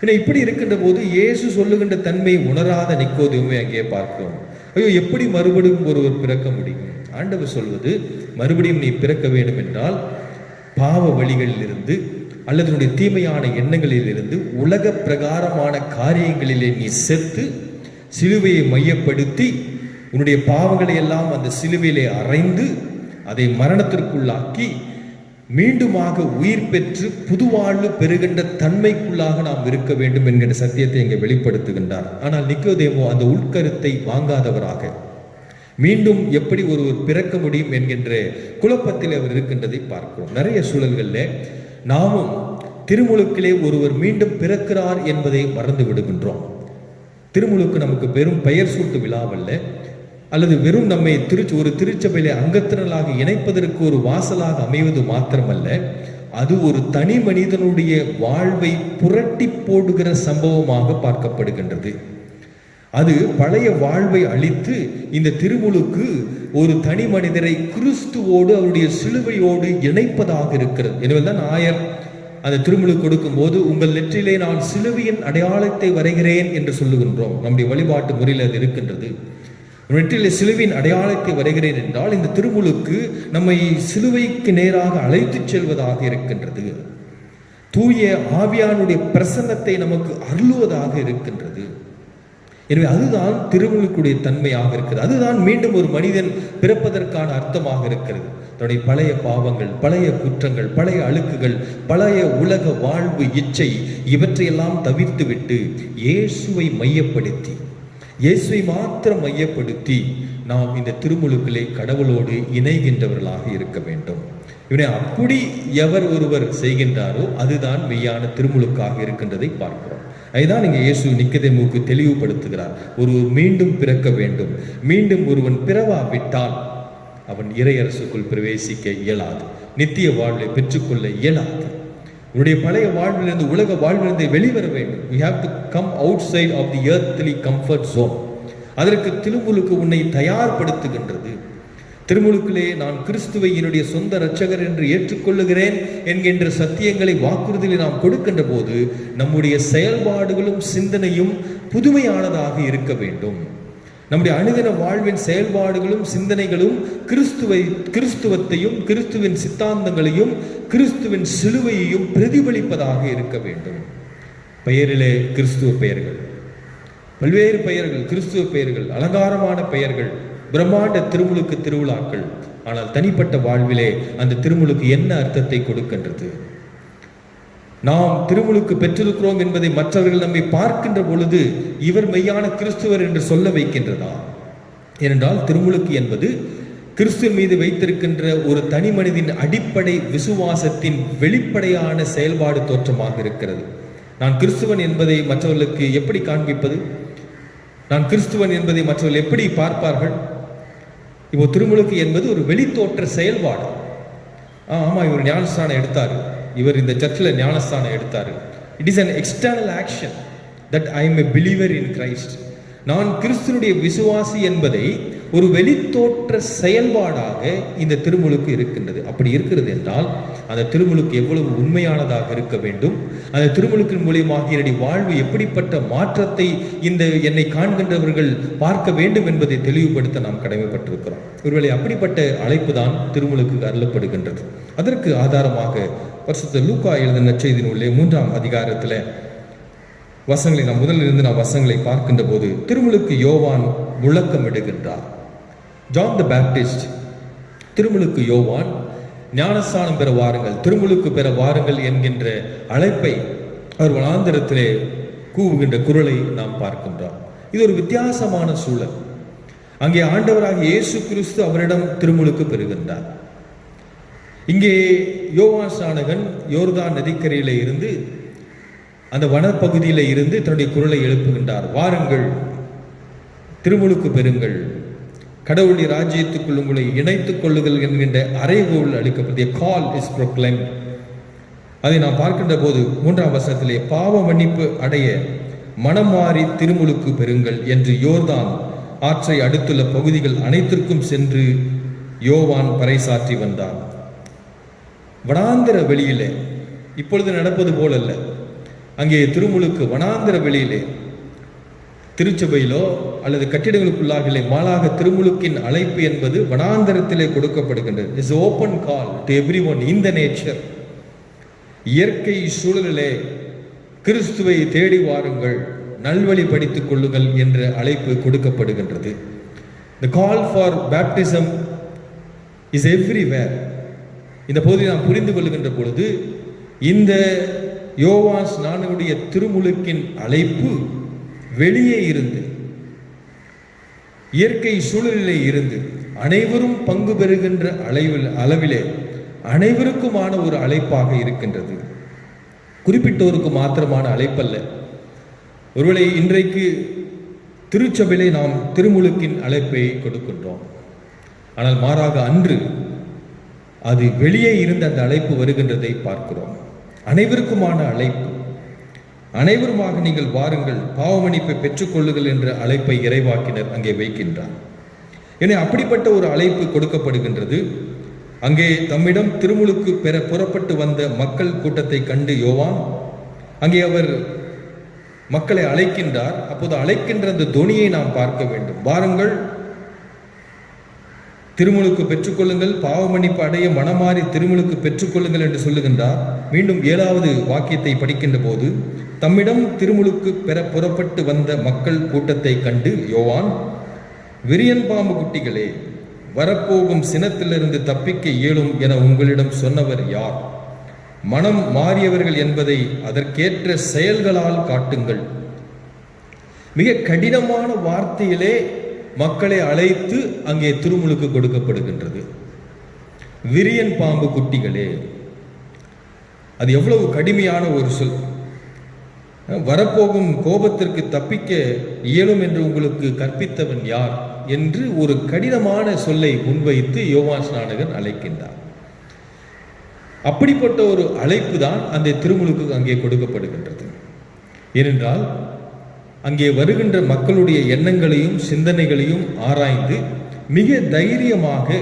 [SPEAKER 1] ஏன்னா இப்படி இருக்கின்ற போது இயேசு சொல்லுகின்ற தன்மை உணராத நிக்கோதேமை அங்கே பார்க்கிறோம். ஐயோ, எப்படி மறுபடியும் ஒருவர் பிறக்க முடியும்? ஆண்டவர் சொல்வது, மறுபடியும் நீ பிறக்க வேண்டும் என்றால் பாவ வழிகளிலிருந்து அல்லது தீமையான எண்ணங்களில் இருந்து உலக பிரகாரமான காரியங்களிலே நீ செத்து சிலுவையை மையப்படுத்தி உன்னுடைய பாவங்களை எல்லாம் அந்த சிலுவையிலே அறைந்து அதை மரணத்திற்குள்ளாக்கி மீண்டுமாக உயிர் பெற்று புதுவாழ்வு பெறுகின்ற தன்மைக்குள்ளாக நாம் இருக்க வேண்டும் என்கின்ற சத்தியத்தை இங்கே வெளிப்படுத்துகின்றார். ஆனால் நிக்கோதேமு அந்த உட்கருத்தை வாங்காதவராக, மீண்டும் எப்படி ஒருவர் பிறக்க முடியும் என்கின்ற குழப்பத்தில் அவர் இருக்கின்றதை பார்க்கிறோம். நிறைய சூழல்களில் நாமும் திருமுழுக்கிலே ஒருவர் மீண்டும் பிறக்கிறார் என்பதை மறந்து விடுகின்றோம். திருமுழுக்கு நமக்கு வெறும் பெயர் சூட்டு விழாவல்ல, அல்லது வெறும் நம்மை ஒரு திருச்சபையிலே அங்கத்தினராக இணைப்பதற்கு ஒரு வாசலாக அமைவது மாத்திரமல்ல, அது ஒரு தனி மனிதனுடைய வாழ்வை புரட்டி போடுகிற சம்பவமாக பார்க்கப்படுகின்றது. அது பழைய வாழ்வை அழித்து இந்த திருமுழுக்கு ஒரு தனி மனிதரை கிறிஸ்துவோடு அவருடைய சிலுவையோடு இணைப்பதாக இருக்கிறது. எனவேதான் ஆயர் அந்த திருமுழுக்கு கொடுக்கும் போது, உங்கள் நெற்றிலே நான் சிலுவையின் அடையாளத்தை வரைகிறேன் என்று சொல்லுகின்றோம். நம்முடைய வழிபாட்டு முறையில் அது இருக்கின்றது. நெற்றிலே சிலுவையின் அடையாளத்தை வரைகிறேன் என்றால் இந்த திருமுழுக்கு நம்மை சிலுவைக்கு நேராக அழைத்துச் செல்வதாக இருக்கின்றது. தூய ஆவியானுடைய பிரசன்னத்தை நமக்கு அருளுவதாக இருக்கின்றது. எனவே அதுதான் திருமுழுக்குடைய தன்மையாக இருக்கிறது. அதுதான் மீண்டும் ஒரு மனிதன் பிறப்பதற்கான அர்த்தமாக இருக்கிறது. தன்னுடைய பழைய பாவங்கள், பழைய குற்றங்கள், பழைய அழுக்குகள், பழைய உலக வாழ்வு இச்சை இவற்றையெல்லாம் தவிர்த்து விட்டு இயேசுவை மையப்படுத்தி, இயேசுவை மாத்திரம் மையப்படுத்தி நாம் இந்த திருமுழுக்களை கடவுளோடு இணைகின்றவர்களாக இருக்க வேண்டும். இவனை அப்படி எவர் ஒருவர் செய்கின்றாரோ அதுதான் மெய்யான திருமுழுக்காக இருக்கின்றதை பார்க்கிறோம். அதுதான் இங்கே இயேசு நிக்கதேமுக்கு தெளிவுபடுத்துகிறார். ஒருவர் மீண்டும் பிறக்க வேண்டும். மீண்டும் ஒருவன் பிறவாவிட்டால் அவன் இறையரசுக்குள் பிரவேசிக்க இயலாது, நித்திய வாழ்வை பெற்றுக்கொள்ள இயலாது. உன்னுடைய பழைய வாழ்விலிருந்து, உலக வாழ்விலிருந்து வெளிவர வேண்டும். We have to come outside of the earthly comfort zone. அதற்கு திருமுழுக்கு உன்னை தயார்படுத்துகின்றது. திருமுழுக்கிலே நான் கிறிஸ்துவை என்னுடைய சொந்த இரட்சகர் என்று ஏற்றுக்கொள்ளுகிறேன் என்கின்ற சத்தியங்களை வாக்குறுதியை நாம் கொடுக்கின்ற போது நம்முடைய செயல்பாடுகளும் சிந்தனையும் புதுமையானதாக இருக்க வேண்டும். நம்முடைய அனுதின வாழ்வின் செயல்பாடுகளும் சிந்தனைகளும் கிறிஸ்துவத்தையும் கிறிஸ்துவின் சித்தாந்தங்களையும் கிறிஸ்துவின் சிலுவையையும் பிரதிபலிப்பதாக இருக்க வேண்டும். பெயரிலே கிறிஸ்துவ பெயர்கள், பல்வேறு பெயர்கள், கிறிஸ்துவ பெயர்கள், அலங்காரமான பெயர்கள், பிரம்மாண்ட திருமுழுக்கு திருவிழாக்கள். ஆனால் தனிப்பட்ட வாழ்விலே அந்த திருமுழுக்கு என்ன அர்த்தத்தை கொடுக்கின்றது? நாம் திருமுழுக்கு பெற்றிருக்கிறோம் என்பதை மற்றவர்கள் நம்மை பார்க்கின்ற பொழுது இவர் மெய்யான கிறிஸ்துவர் என்று சொல்ல வைக்கின்றதா? ஏனென்றால் திருமுழுக்கு என்பது கிறிஸ்துவின் மீது வைத்திருக்கின்ற ஒரு தனி மனிதன் அடிப்படை விசுவாசத்தின் வெளிப்படையான செயல்பாடு தோற்றமாக இருக்கிறது. நான் கிறிஸ்துவன் என்பதை மற்றவர்களுக்கு எப்படி காண்பிப்பது? நான் கிறிஸ்துவன் என்பதை மற்றவர்கள் எப்படி பார்ப்பார்கள்? இப்போ திருமுழுக்கு என்பது ஒரு வெளித்தோற்ற செயல்பாடு. ஆமா, இவர் ஞானஸ்தானம் எடுத்தாரு, இவர் இந்த சர்ச்சில் ஞானஸ்தானம் எடுத்தாரு. It is an external action that I am a believer in Christ. நான் கிறிஸ்துனுடைய விசுவாசி என்பதை ஒரு வெளித்தோற்ற செயல்பாடாக இந்த திருமுழுக்கு இருக்கின்றது. அப்படி இருக்கிறது என்றால் அந்த திருமுழுக்கு எவ்வளவு உண்மையானதாக இருக்க வேண்டும், அந்த திருமுழுக்கின் மூலியமாக என்னுடைய வாழ்வு எப்படிப்பட்ட மாற்றத்தை இந்த என்னை காண்கின்றவர்கள் பார்க்க வேண்டும் என்பதை தெளிவுபடுத்த நாம் கடமைப்பட்டிருக்கிறோம். ஒருவேளை அப்படிப்பட்ட அழைப்பு தான் திருமுழுக்கு அருளப்படுகின்றது. அதற்கு ஆதாரமாக பரிசுத்த லூக்கா எழுதின நற்செய்தி நூலிலே 3ஆம் அதிகாரத்தில் வசனங்களை நாம் முதலிலிருந்து நாம் வசனங்களை பார்க்கின்ற போது திருமுழுக்கு யோவான் முழக்கமிடுகின்றார். ஜான் த பேப்டிஸ்ட், திருமுழுக்கு யோவான் ஞானஸ்தானம் பெற வாருங்கள், திருமுழுக்கு பெற வாருங்கள் என்கின்ற அழைப்பை அவர் வனாந்திரத்திலே கூவுகின்ற குரலை நாம் பார்க்கின்றோம். இது ஒரு வித்தியாசமான சூழல். அங்கே ஆண்டவராக இயேசு கிறிஸ்து அவரிடம் திருமுழுக்கு பெறுகின்றார். இங்கே யோவான் ஸ்நானகன் யோர்தான் நதிக்கரையிலே இருந்து, அந்த வனப்பகுதியில் இருந்து தன்னுடைய குரலை எழுப்புகின்றார். வாருங்கள், திருமுழுக்கு பெறுங்கள், கடவுளுடைய ராஜ்யத்துக்குள் உங்களை இணைத்துக் கொள்ளுங்கள் என்கின்ற அறைகோல் அளிக்கப்பட்ட கால் இஸ் ப்ரோக்ளைம்ட். அதை நாம் பார்க்கின்ற போது 3ஆம் வசனத்திலே பாவ மன்னிப்பு அடைய மனம் மாறி திருமுழுக்கு பெறுங்கள் என்று யோர்தான் ஆற்றை அடுத்துள்ள பகுதிகள் அனைத்திற்கும் சென்று யோவான் பறைசாற்றி வந்தான். வனாந்திர வெளியிலே இப்பொழுது நடப்பது போலல்ல. அங்கே திருமுழுக்கு வனாந்திர வெளியிலே, திருச்சபையிலோ அல்லது கட்டிடங்களுக்குள்ளாக மாலாக திருமுழுக்கின் அழைப்பு என்பது வனாந்தரத்திலே கொடுக்கப்படுகின்றது. It's open call to everyone in the nature. இயற்கை சூழலிலே கிறிஸ்துவை தேடி வாருங்கள், நல்வழி படித்துக் கொள்ளுங்கள் என்ற அழைப்பு கொடுக்கப்படுகின்றது. The call for baptism is everywhere. இந்த பகுதியை நாம் புரிந்து கொள்ளுகின்ற பொழுது இந்த யோவான் ஸ்நானனுடைய திருமுழுக்கின் அழைப்பு வெளியே இருந்து, இயற்கை சூழலிலே இருந்து அனைவரும் பங்கு பெறுகின்ற அளவிலே அனைவருக்குமான ஒரு அழைப்பாக இருக்கின்றது. குறிப்பிட்டோருக்கு மாத்திரமான அழைப்பல்ல. ஒருவேளை இன்றைக்கு திருச்சபையிலே நாம் திருமுழுக்கின் அழைப்பை கொடுக்கின்றோம். ஆனால் மாறாக அன்று அது வெளியே இருந்து அந்த அழைப்பு வருகின்றதை பார்க்கிறோம். அனைவருக்குமான அழைப்பு, அனைவருமாக நீங்கள் வாருங்கள், பாவமன்னிப்பை பெற்றுக்கொள்ளுங்கள் என்ற அழைப்பை இறைவாக்கினர் அங்கே வைக்கின்றார். எனவே அப்படிப்பட்ட ஒரு அழைப்பு கொடுக்கப்படுகின்றது. அங்கே தம்மிடம் திருமுழுக்கு பெற புறப்பட்டு வந்த மக்கள் கூட்டத்தை கண்டு யோவான் அங்கே அவர் மக்களை அழைக்கின்றார். அப்போது அழைக்கின்ற அந்த தொனியை நாம் பார்க்க வேண்டும். வாருங்கள், திருமுழுக்கு பெற்றுக்கொள்ளுங்கள், பாவ மன்னிப்பு அடைய மனமாறி திருமுழுக்கு பெற்றுக்கொள்ளுங்கள் என்று சொல்லுகின்றார். மீண்டும் 7வது வாக்கியத்தை படிக்கின்ற போது, தம்மிடம் திருமுழுக்கு பெற புறப்பட்டு வந்த மக்கள் கூட்டத்தை கண்டு யோவான், விரியன் பாம்பு குட்டிகளே, வரப்போகும் சினத்திலிருந்து தப்பிக்க இயலும் என உங்களிடம் சொன்னவர் யார்? மனம் மாறியவர்கள் என்பதை அதற்கேற்ற செயல்களால் காட்டுங்கள். மிக கடினமான வார்த்தையிலே மக்களை அழைத்து அங்கே திருமுழுக்கு கொடுக்கப்படுகின்றது. விரியன் பாம்பு குட்டிகளே, அது எவ்வளவு கடுமையான ஒரு சொல். வரப்போகும் கோபத்திற்கு தப்பிக்க இயலும் என்று உங்களுக்கு கற்பித்தவன் யார் என்று ஒரு கடினமான சொல்லை முன்வைத்து யோவான் ஸ்நானகன் அழைக்கின்றார். அப்படிப்பட்ட ஒரு அழைப்பு தான் அந்த திருமுழுக்கு அங்கே கொடுக்கப்படுகின்றது. ஏனென்றால் அங்கே வருகின்ற மக்களுடைய எண்ணங்களையும் சிந்தனைகளையும் ஆராய்ந்து மிக தைரியமாக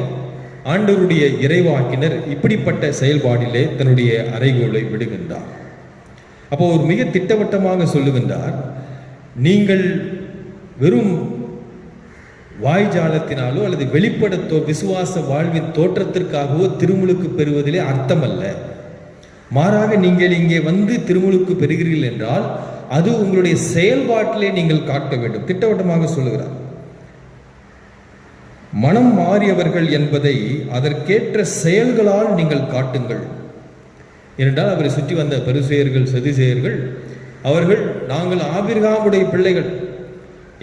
[SPEAKER 1] ஆண்டவருடைய இறைவாக்கினர் இப்படிப்பட்ட செயல்பாடிலே தன்னுடைய அறைகோலை விடுகின்றார். அப்போ ஒரு மிக திட்டவட்டமாக சொல்லுகின்றார், நீங்கள் வெறும் வாய்ஜாலத்தினாலோ அல்லது வெளிப்படத்தோ விசுவாச வாழ்வின் தோற்றத்திற்காகவோ திருமுழுக்கு பெறுவதிலே அர்த்தமல்ல. மாறாக நீங்கள் இங்கே வந்து திருமுழுக்கு பெறுகிறீர்கள் என்றால் அது உங்களுடைய செயல்பாட்டிலே நீங்கள் காட்ட வேண்டும். திட்டவட்டமாக சொல்லுகிறார். மனம் மாறியவர்கள் என்பதை அதற்கேற்ற செயல்களால் நீங்கள் காட்டுங்கள். ஏனென்றால் அவரை சுற்றி வந்த பரிசேயர்கள் சதுசேயர்கள் அவர்கள், நாங்கள் ஆபிரகாமுடைய பிள்ளைகள்,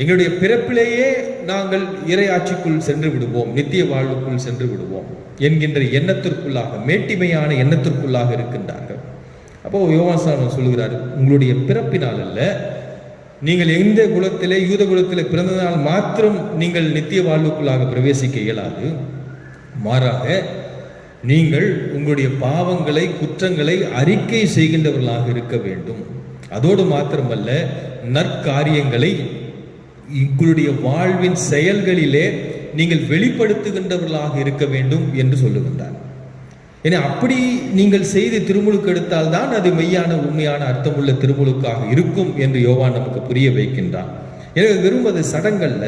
[SPEAKER 1] எங்களுடைய பிறப்பிலேயே நாங்கள் இறையாட்சிக்குள் சென்று விடுவோம், நித்திய வாழ்வுக்குள் சென்று விடுவோம் என்கின்ற எண்ணத்திற்குள்ளாக, மேட்டிமையான எண்ணத்திற்குள்ளாக இருக்கின்றார்கள். அப்போ யோவான் ஸ்நானகன் சொல்லுகிறார், உங்களுடைய பிறப்பினால் அல்ல, நீங்கள் எந்த குலத்திலே யூத குலத்திலே பிறந்ததால் மாத்திரம் நீங்கள் நித்திய வாழ்வுக்குள்ளாக பிரவேசிக்க இயலாது. மாறாக நீங்கள் உங்களுடைய பாவங்களை குற்றங்களை அறிக்கை செய்கின்றவர்களாக இருக்க வேண்டும். அதோடு மாத்திரமல்ல, நற்காரியங்களை உங்களுடைய வாழ்வின் செயல்களிலே நீங்கள் வெளிப்படுத்துகின்றவர்களாக இருக்க வேண்டும் என்று சொல்லுகின்றார். ஏன்னா அப்படி நீங்கள் செய்து திருமுழுக்கு எடுத்தால் தான் அது மெய்யான உண்மையான அர்த்தமுள்ள திருமுழுக்காக இருக்கும் என்று யோவான் நமக்கு புரிய வைக்கின்றான். எனவே வெறும் அது சடங்கல்ல,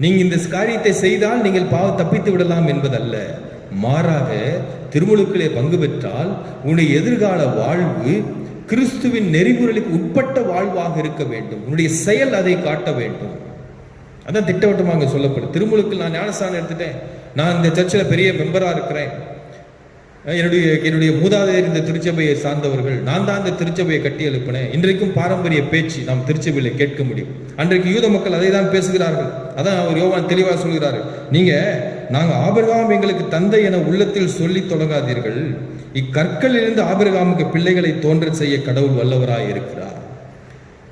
[SPEAKER 1] நீங்க இந்த காரியத்தை செய்தால் நீங்கள் பாவம் தப்பித்து விடலாம் என்பதல்ல. மாறாக திருமுழுக்கிலே பங்கு பெற்றால் உன்னுடைய எதிர்கால வாழ்வு கிறிஸ்துவின் நெறிமுறைகளுக்கு உட்பட்ட வாழ்வாக இருக்க வேண்டும். உன்னுடைய செயல் அதை காட்ட வேண்டும். அதான் திட்டவட்டமாக சொல்லப்படும். திருமுழுக்கில் நான் ஞானஸ்தானம் எடுத்துட்டேன், நான் இந்த சர்ச்சில் பெரிய மெம்பராக இருக்கிறேன், என்னுடைய மூதாதையர் இந்த திருச்சபையை சார்ந்தவர்கள், நான் தான் இந்த திருச்சபையை கட்டி எழுப்பினேன். இன்றைக்கும் பாரம்பரிய பேச்சு நாம் திருச்சபையில் கேட்க முடியும். அன்றைக்கு யூத மக்கள் அதை தான் பேசுகிறார்கள். அதான் அவர் யோவான் தெளிவாக சொல்கிறாரு, நாங்கள் ஆபிரகாம் எங்களுக்கு தந்தை என உள்ளத்தில் சொல்லி தொடங்காதீர்கள், இக்கற்களிலிருந்து ஆபிரகாமுக்கு பிள்ளைகளை தோன்ற செய்ய கடவுள் வல்லவராய் இருக்கிறார்.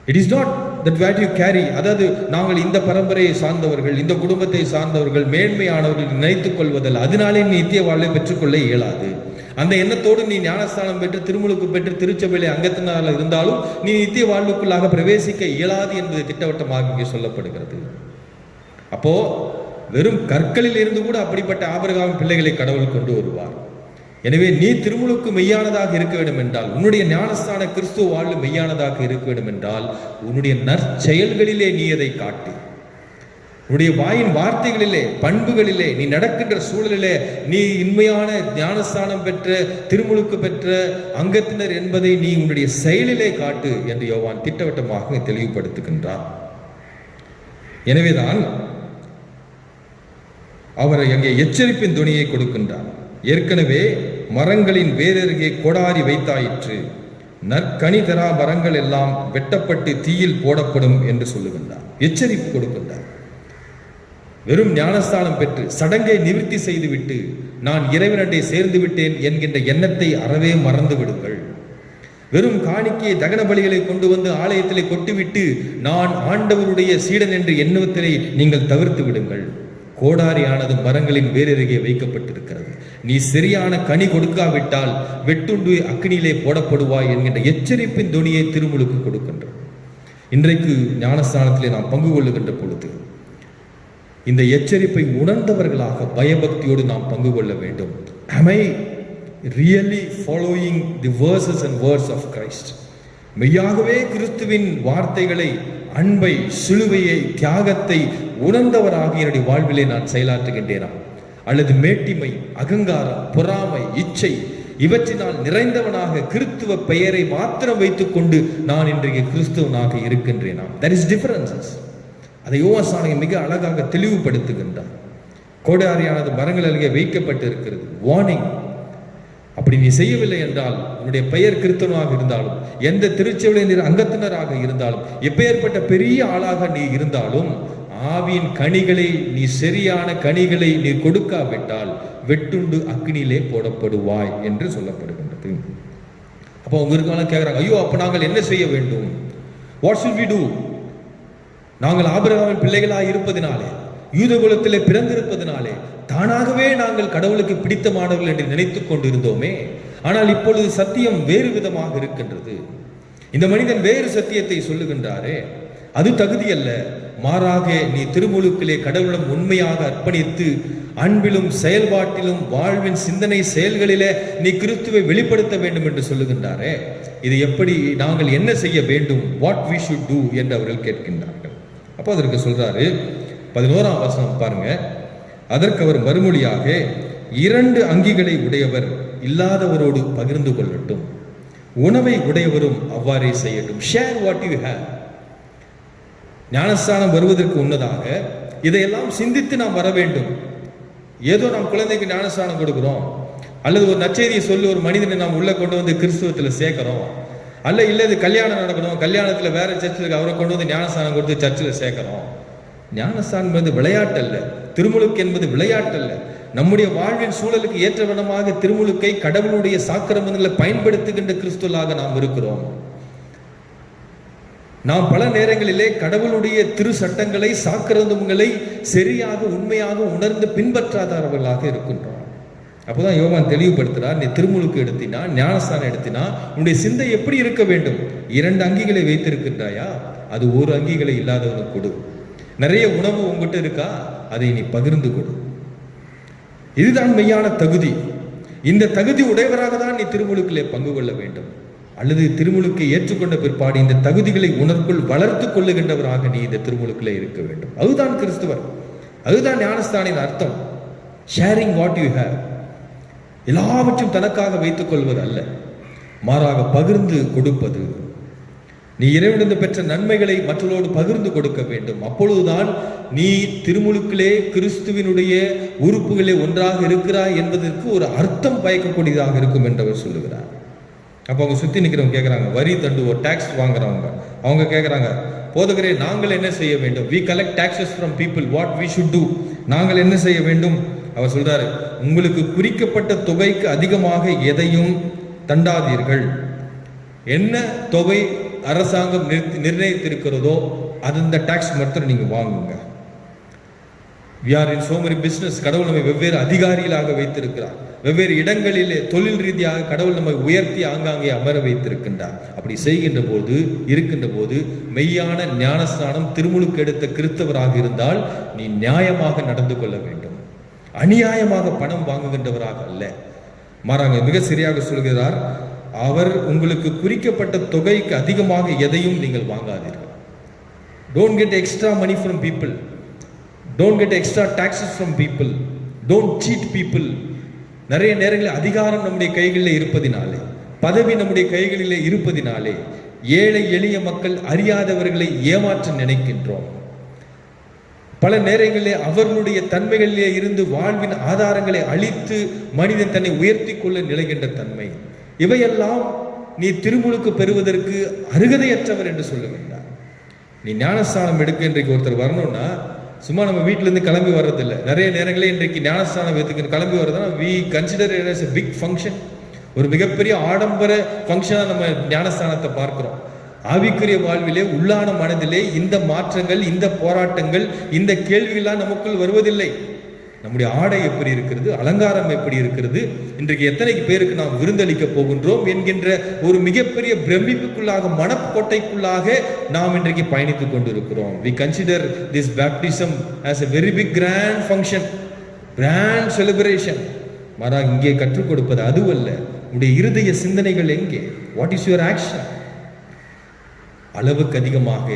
[SPEAKER 1] It is not that what you carry. அதாவது நாங்கள் இந்த பரம்பரையை சார்ந்தவர்கள், இந்த குடும்பத்தை சார்ந்தவர்கள், மேன்மையானவர்கள் நினைத்துக் கொள்வதில்லை. அதனாலே நீ நித்திய வாழ்வை பெற்றுக்கொள்ள இயலாது. அந்த எண்ணத்தோடு நீ ஞானஸ்தானம் பெற்று திருமுழுக்கு பெற்று திருச்சபையிலே அங்கத்தினால இருந்தாலும் நீ நித்திய வாழ்வுக்குள்ளாக பிரவேசிக்க இயலாது என்பது திட்டவட்டமாக இங்கே சொல்லப்படுகிறது. அப்போ வெறும் கற்களில் இருந்து கூட அப்படிப்பட்ட ஆபிரகாம் பிள்ளைகளை கடவுள் கொண்டு வருவார். எனவே நீ திருமுழுக்கு மெய்யானதாக இருக்க வேண்டும் என்றால், உன்னுடைய ஞானஸ்தான கிறிஸ்துவ வாழ்வு மெய்யானதாக இருக்க வேண்டும் என்றால், உன்னுடைய நற்செயல்களிலே நீ அதை காட்டு. உன்னுடைய வாயின் வார்த்தைகளிலே, பண்புகளிலே, நீ நடக்கின்ற சூழலிலே நீ உண்மையான ஞானஸ்தானம் பெற்ற திருமுழுக்கு பெற்ற அங்கத்தினர் என்பதை நீ உன்னுடைய செயலிலே காட்டு என்று யோவான் திட்டவட்டமாக தெளிவுபடுத்துகின்றார். எனவேதான் அவர் அங்கே எச்சரிப்பின் துணியை கொடுக்கின்றார். ஏற்கனவே மரங்களின் வேரருகே கோடாரி வைத்தாயிற்று, நற்கனி தரா மரங்கள் எல்லாம் வெட்டப்பட்டு தீயில் போடப்படும் என்று சொல்லுகின்றார். எச்சரிப்பு கொடுக்கின்றார். வெறும் ஞானஸ்தானம் பெற்று சடங்கை நிவர்த்தி செய்துவிட்டு நான் இறைவனண்டை சேர்ந்து விட்டேன் என்கின்ற எண்ணத்தை அறவே மறந்து விடுங்கள். வெறும் காணிக்கையை தகன பலிகளை கொண்டு வந்து ஆலயத்திலே கொட்டிவிட்டு நான் ஆண்டவருடைய சீடன் என்று எண்ணுவத்திலே நீங்கள் தவிர்த்து விடுங்கள். கோடாரியானது மரங்களின் வேரருகே வைக்கப்பட்டிருக்கிறது. நீ சரியான கனி கொடுக்காவிட்டால் வெட்டுண்டு அக்னியிலே போடப்படுவாய் என்கின்ற எச்சரிப்பின் துணியை திருமுழுக்கு கொடுக்கின்றது. இன்றைக்கு ஞானஸ்தானத்திலே நாம் பங்கு கொள்ளுகின்ற பொழுது இந்த எச்சரிப்பை உணர்ந்தவர்களாக பயபக்தியோடு நாம் பங்கு கொள்ள வேண்டும். Am I really following the verses and words of Christ? மெய்யாகவே கிறிஸ்துவின் வார்த்தைகளை அன்பை, சிலுவையை, தியாகத்தை உணர்ந்தவராக என்னுடைய வாழ்விலே நான் செயலாற்றுகின்றேனா, அல்லது மேட்டிமை, அகங்காரம், பொறாமை, இச்சை இவற்றினால் நிறைந்தவனாக கிறிஸ்துவ பெயரை மாத்திரம் வைத்துக் கொண்டு நான் இன்றைக்கு கிறிஸ்துவனாக இருக்கின்றேனா? There is differences. அதை யோவான் மிக அழகாக தெளிவுபடுத்துகின்றார். கோடாரியானது மரங்கள் அருகே வைக்கப்பட்டு இருக்கிறது, வார்னிங். அப்படி நீ செய்யவில்லை என்றால் உன்னுடைய பெயர் கிறிஸ்தவனாக இருந்தாலும், எந்த திருச்சபையில் அங்கத்தினராக இருந்தாலும், எப்பேற்பட்ட பெரிய ஆளாக நீ இருந்தாலும், ஆவியின் கனிகளை நீ சரியான கனிகளை நீ கொடுக்காவிட்டால் வெட்டுண்டு அக்னியிலே போடப்படுவாய் என்று சொல்லப்படுகின்றது. அப்போ உங்களுக்கு கேட்குறாங்க, ஐயோ அப்ப நாங்கள் என்ன செய்ய வேண்டும்? What should we do? நாங்கள் ஆபிரகாமின் பிள்ளைகளாக இருப்பதினாலே, யூத குலத்திலே பிறந்திருப்பதினாலே தானாகவே நாங்கள் கடவுளுக்கு பிடித்தமானவர்கள் என்று நினைத்துக் கொண்டிருந்தோமே. ஆனால் இப்பொழுது சத்தியம் வேறு விதமாக இருக்கின்றது. இந்த மனிதன் வேறு சத்தியத்தை சொல்லுகின்றாரே, அது தகுதி அல்ல. மாறாக நீ திருமுழுக்கிலே கடவுளிடம் உண்மையாக அர்ப்பணித்து அன்பிலும் செயல்பாட்டிலும் வாழ்வின் சிந்தனை செயல்களிலே நீ கிறிஸ்துவை வெளிப்படுத்த வேண்டும் என்று சொல்லுகின்றாரே, இது எப்படி, நாங்கள் என்ன செய்ய வேண்டும்? வாட் வி ஷுட் டூ என்று அவர்கள் கேட்கின்றார்கள். அப்போ அதற்கு சொல்றாரு 11ஆம் வசனம் பாருங்க. அதற்கு அவர் மறுமொழியாக, 2 அங்கிகளை உடையவர் இல்லாதவரோடு பகிர்ந்து கொள்ளட்டும், உணவை உடையவரும் அவ்வாறே செய்யட்டும். Share what you have. ஞானஸ்தானம் வருவதற்கு முன்னதாக இதையெல்லாம் சிந்தித்து நாம் வர வேண்டும். ஏதோ நாம் குழந்தைக்கு ஞானஸ்தானம் கொடுக்கிறோம், அல்லது ஒரு நற்செய்தியை சொல்லி ஒரு மனிதனை நாம் உள்ள கொண்டு வந்து கிறிஸ்துவத்தில் சேர்க்கிறோம், இல்ல இது கல்யாணம் நடக்கணும், கல்யாணத்தில் வேற சர்ச்சில் அவரை கொண்டு வந்து ஞானஸ்தானம் கொடுத்து சர்ச்சில் சேர்க்கிறோம். ஞானஸ்தானம் என்பது விளையாட்டு அல்ல, திருமுழுக்கு என்பது விளையாட்டு அல்ல. நம்முடைய வாழ்வின் சூழலுக்கு ஏற்ற விதமாக திருமுழுக்கை கடவுளுடைய சாக்கிரமங்களை பயன்படுத்துகின்ற கிறிஸ்துவலாக நாம் இருக்கிறோம். நாம் பல நேரங்களிலே கடவுளுடைய திரு சட்டங்களை, சாக்கிரமங்களை சரியாக உண்மையாக உணர்ந்து பின்பற்றாதவர்களாக இருக்கின்றோம். அப்போதான் யோவான் தெளிவுபடுத்துறார், நீ திருமுழுக்கு எடுத்தினா, ஞானஸ்தானம் எடுத்தினா உன்னுடைய சிந்தை எப்படி இருக்க வேண்டும்? 2 அங்கிகளை வைத்திருக்கின்றாயா? அது ஒரு அங்கிகளை இல்லாதவனுக்கு கொடு. நிறைய உணவு உங்ககிட்ட இருக்கா? அதை நீ பகிர்ந்து கொடு. இதுதான் மெய்யான தகுதி. இந்த தகுதி உடையவராக தான் நீ திருமுழுக்கிலே பங்கு கொள்ள வேண்டும். அல்லது திருமுழுக்கை ஏற்றுக்கொண்ட பிற்பாடு இந்த தகுதிகளை உணர்வுக்குள் வளர்த்து கொள்ளுகின்றவராக நீ இந்த திருமுழுக்கிலே இருக்க வேண்டும். அதுதான் கிறிஸ்துவர், அதுதான் ஞானஸ்தானின் அர்த்தம். Sharing what you have. எல்லாவற்றையும் தனக்காக வைத்துக் கொள்வது அல்ல, மாறாக பகிர்ந்து கொடுப்பது. நீ இறைவனிடம் பெற்ற நன்மைகளை மற்றவர்களோடு பகிர்ந்து கொடுக்க வேண்டும். அப்பொழுதுதான் நீ திருமுழுக்கிலே கிறிஸ்துவினுடைய உறுப்புகளே ஒன்றாக இருக்கிறாய் என்பதற்கு ஒரு அர்த்தம் பயக்கக்கூடியதாக இருக்கும் என்று அவர் சொல்லுகிறார். அப்போ அவங்க சுற்றி நிற்கிறவங்க கேட்குறாங்க, வரி தண்டு ஒரு டாக்ஸ் வாங்குறவங்க, அவங்க கேட்குறாங்க, போதகரே நாங்கள் என்ன செய்ய வேண்டும்? we collect taxes from people, what we should do? நாங்கள் என்ன செய்ய வேண்டும்? அவர் சொல்றாரு, உங்களுக்கு குறிக்கப்பட்ட தொகைக்கு அதிகமாக எதையும் தண்டாதீர்கள். என்ன தொகை அரசாங்கம் நிர்ணயித்திருக்கிறதோ அந்த டாக்ஸ் மாத்திரம் நீங்க வாங்குங்க. we are in so many business. கடவுள் நம்மை வெவ்வேறு அதிகாரிகளாக வைத்திருக்கிறார். வெவ்வேறு இடங்களிலே தொழில் ரீதியாக கடவுள் நம்மை உயர்த்தி ஆங்காங்கே அமர வைத்திருக்கின்றார். அப்படி செய்கின்ற போது இருக்கின்ற போது மெய்யான ஞானஸ்நானம் திருமுழுக்கு எடுத்த கிறிஸ்தவராக இருந்தால் நீ நியாயமாக நடந்து கொள்ள வேண்டும். அநியாயமாக பணம் வாங்குகின்றவராக அல்ல. மாறாங்க மிக சரியாக சொல்கிறார், அவர் உங்களுக்கு குறிக்கப்பட்ட தொகைக்கு அதிகமாக எதையும் நீங்கள் வாங்காதீர்கள். Don't get extra money from people. Don't get extra taxes from people. Don't cheat people. நிறைய நேரங்களில் அதிகாரம் நம்முடைய கைகளில் இருப்பதினாலே, பதவி நம்முடைய கைகளிலே இருப்பதினாலே ஏழை எளிய மக்கள் அறியாதவர்களை ஏமாற்ற நினைக்கின்றோம். பல நேரங்களிலே அவர்களுடைய தன்மைகளிலே இருந்து வாழ்வின் ஆதாரங்களை அழித்து மனிதன் தன்னை உயர்த்தி கொள்ள நிலைகின்ற தன்மை, இவையெல்லாம் நீ திருமுழுக்கு பெறுவதற்கு அருகதையற்றவர் என்று சொல்லுகின்றார். நீ ஞானஸ்தானம் எடுக்க இன்றைக்கு ஒருத்தர் வரணும்னா சும்மா நம்ம வீட்டிலேருந்து கிளம்பி வர்றதில்லை. நிறைய நேரங்களில் இன்றைக்கு ஞானஸ்தானம் எடுத்துக்கு கிளம்பி வர்றதுனா we consider it as a big function. ஒரு மிகப்பெரிய ஆடம்பர ஃபங்க்ஷனாக நம்ம ஞானஸ்தானத்தை பார்க்கிறோம். ஆவிக்குரிய வாழ்விலே உள்ளான மனதிலே இந்த மாற்றங்கள், இந்த போராட்டங்கள், இந்த கேள்விகள்லாம் நமக்குள் வருவதில்லை. நம்முடைய ஆடை எப்படி இருக்கிறது, அலங்காரம் எப்படி இருக்கிறது, இன்றைக்கு எத்தனை பேருக்கு நாம் விருந்தளிக்க போகின்றோம் என்கின்ற ஒரு மிகப்பெரிய பிரமிப்புக்குள்ளாக, மனக்கோட்டைக்குள்ளாக நாம் இன்றைக்கு பயணித்துக் கொண்டிருக்கிறோம். We consider this baptism as a very big grand function, grand celebration. மாறாக இங்கே கற்றுக் கொடுப்பது அதுவல்ல. உடைய இருதய சிந்தனைகள் எங்கே? What is your action? அளவுக்கு அதிகமாக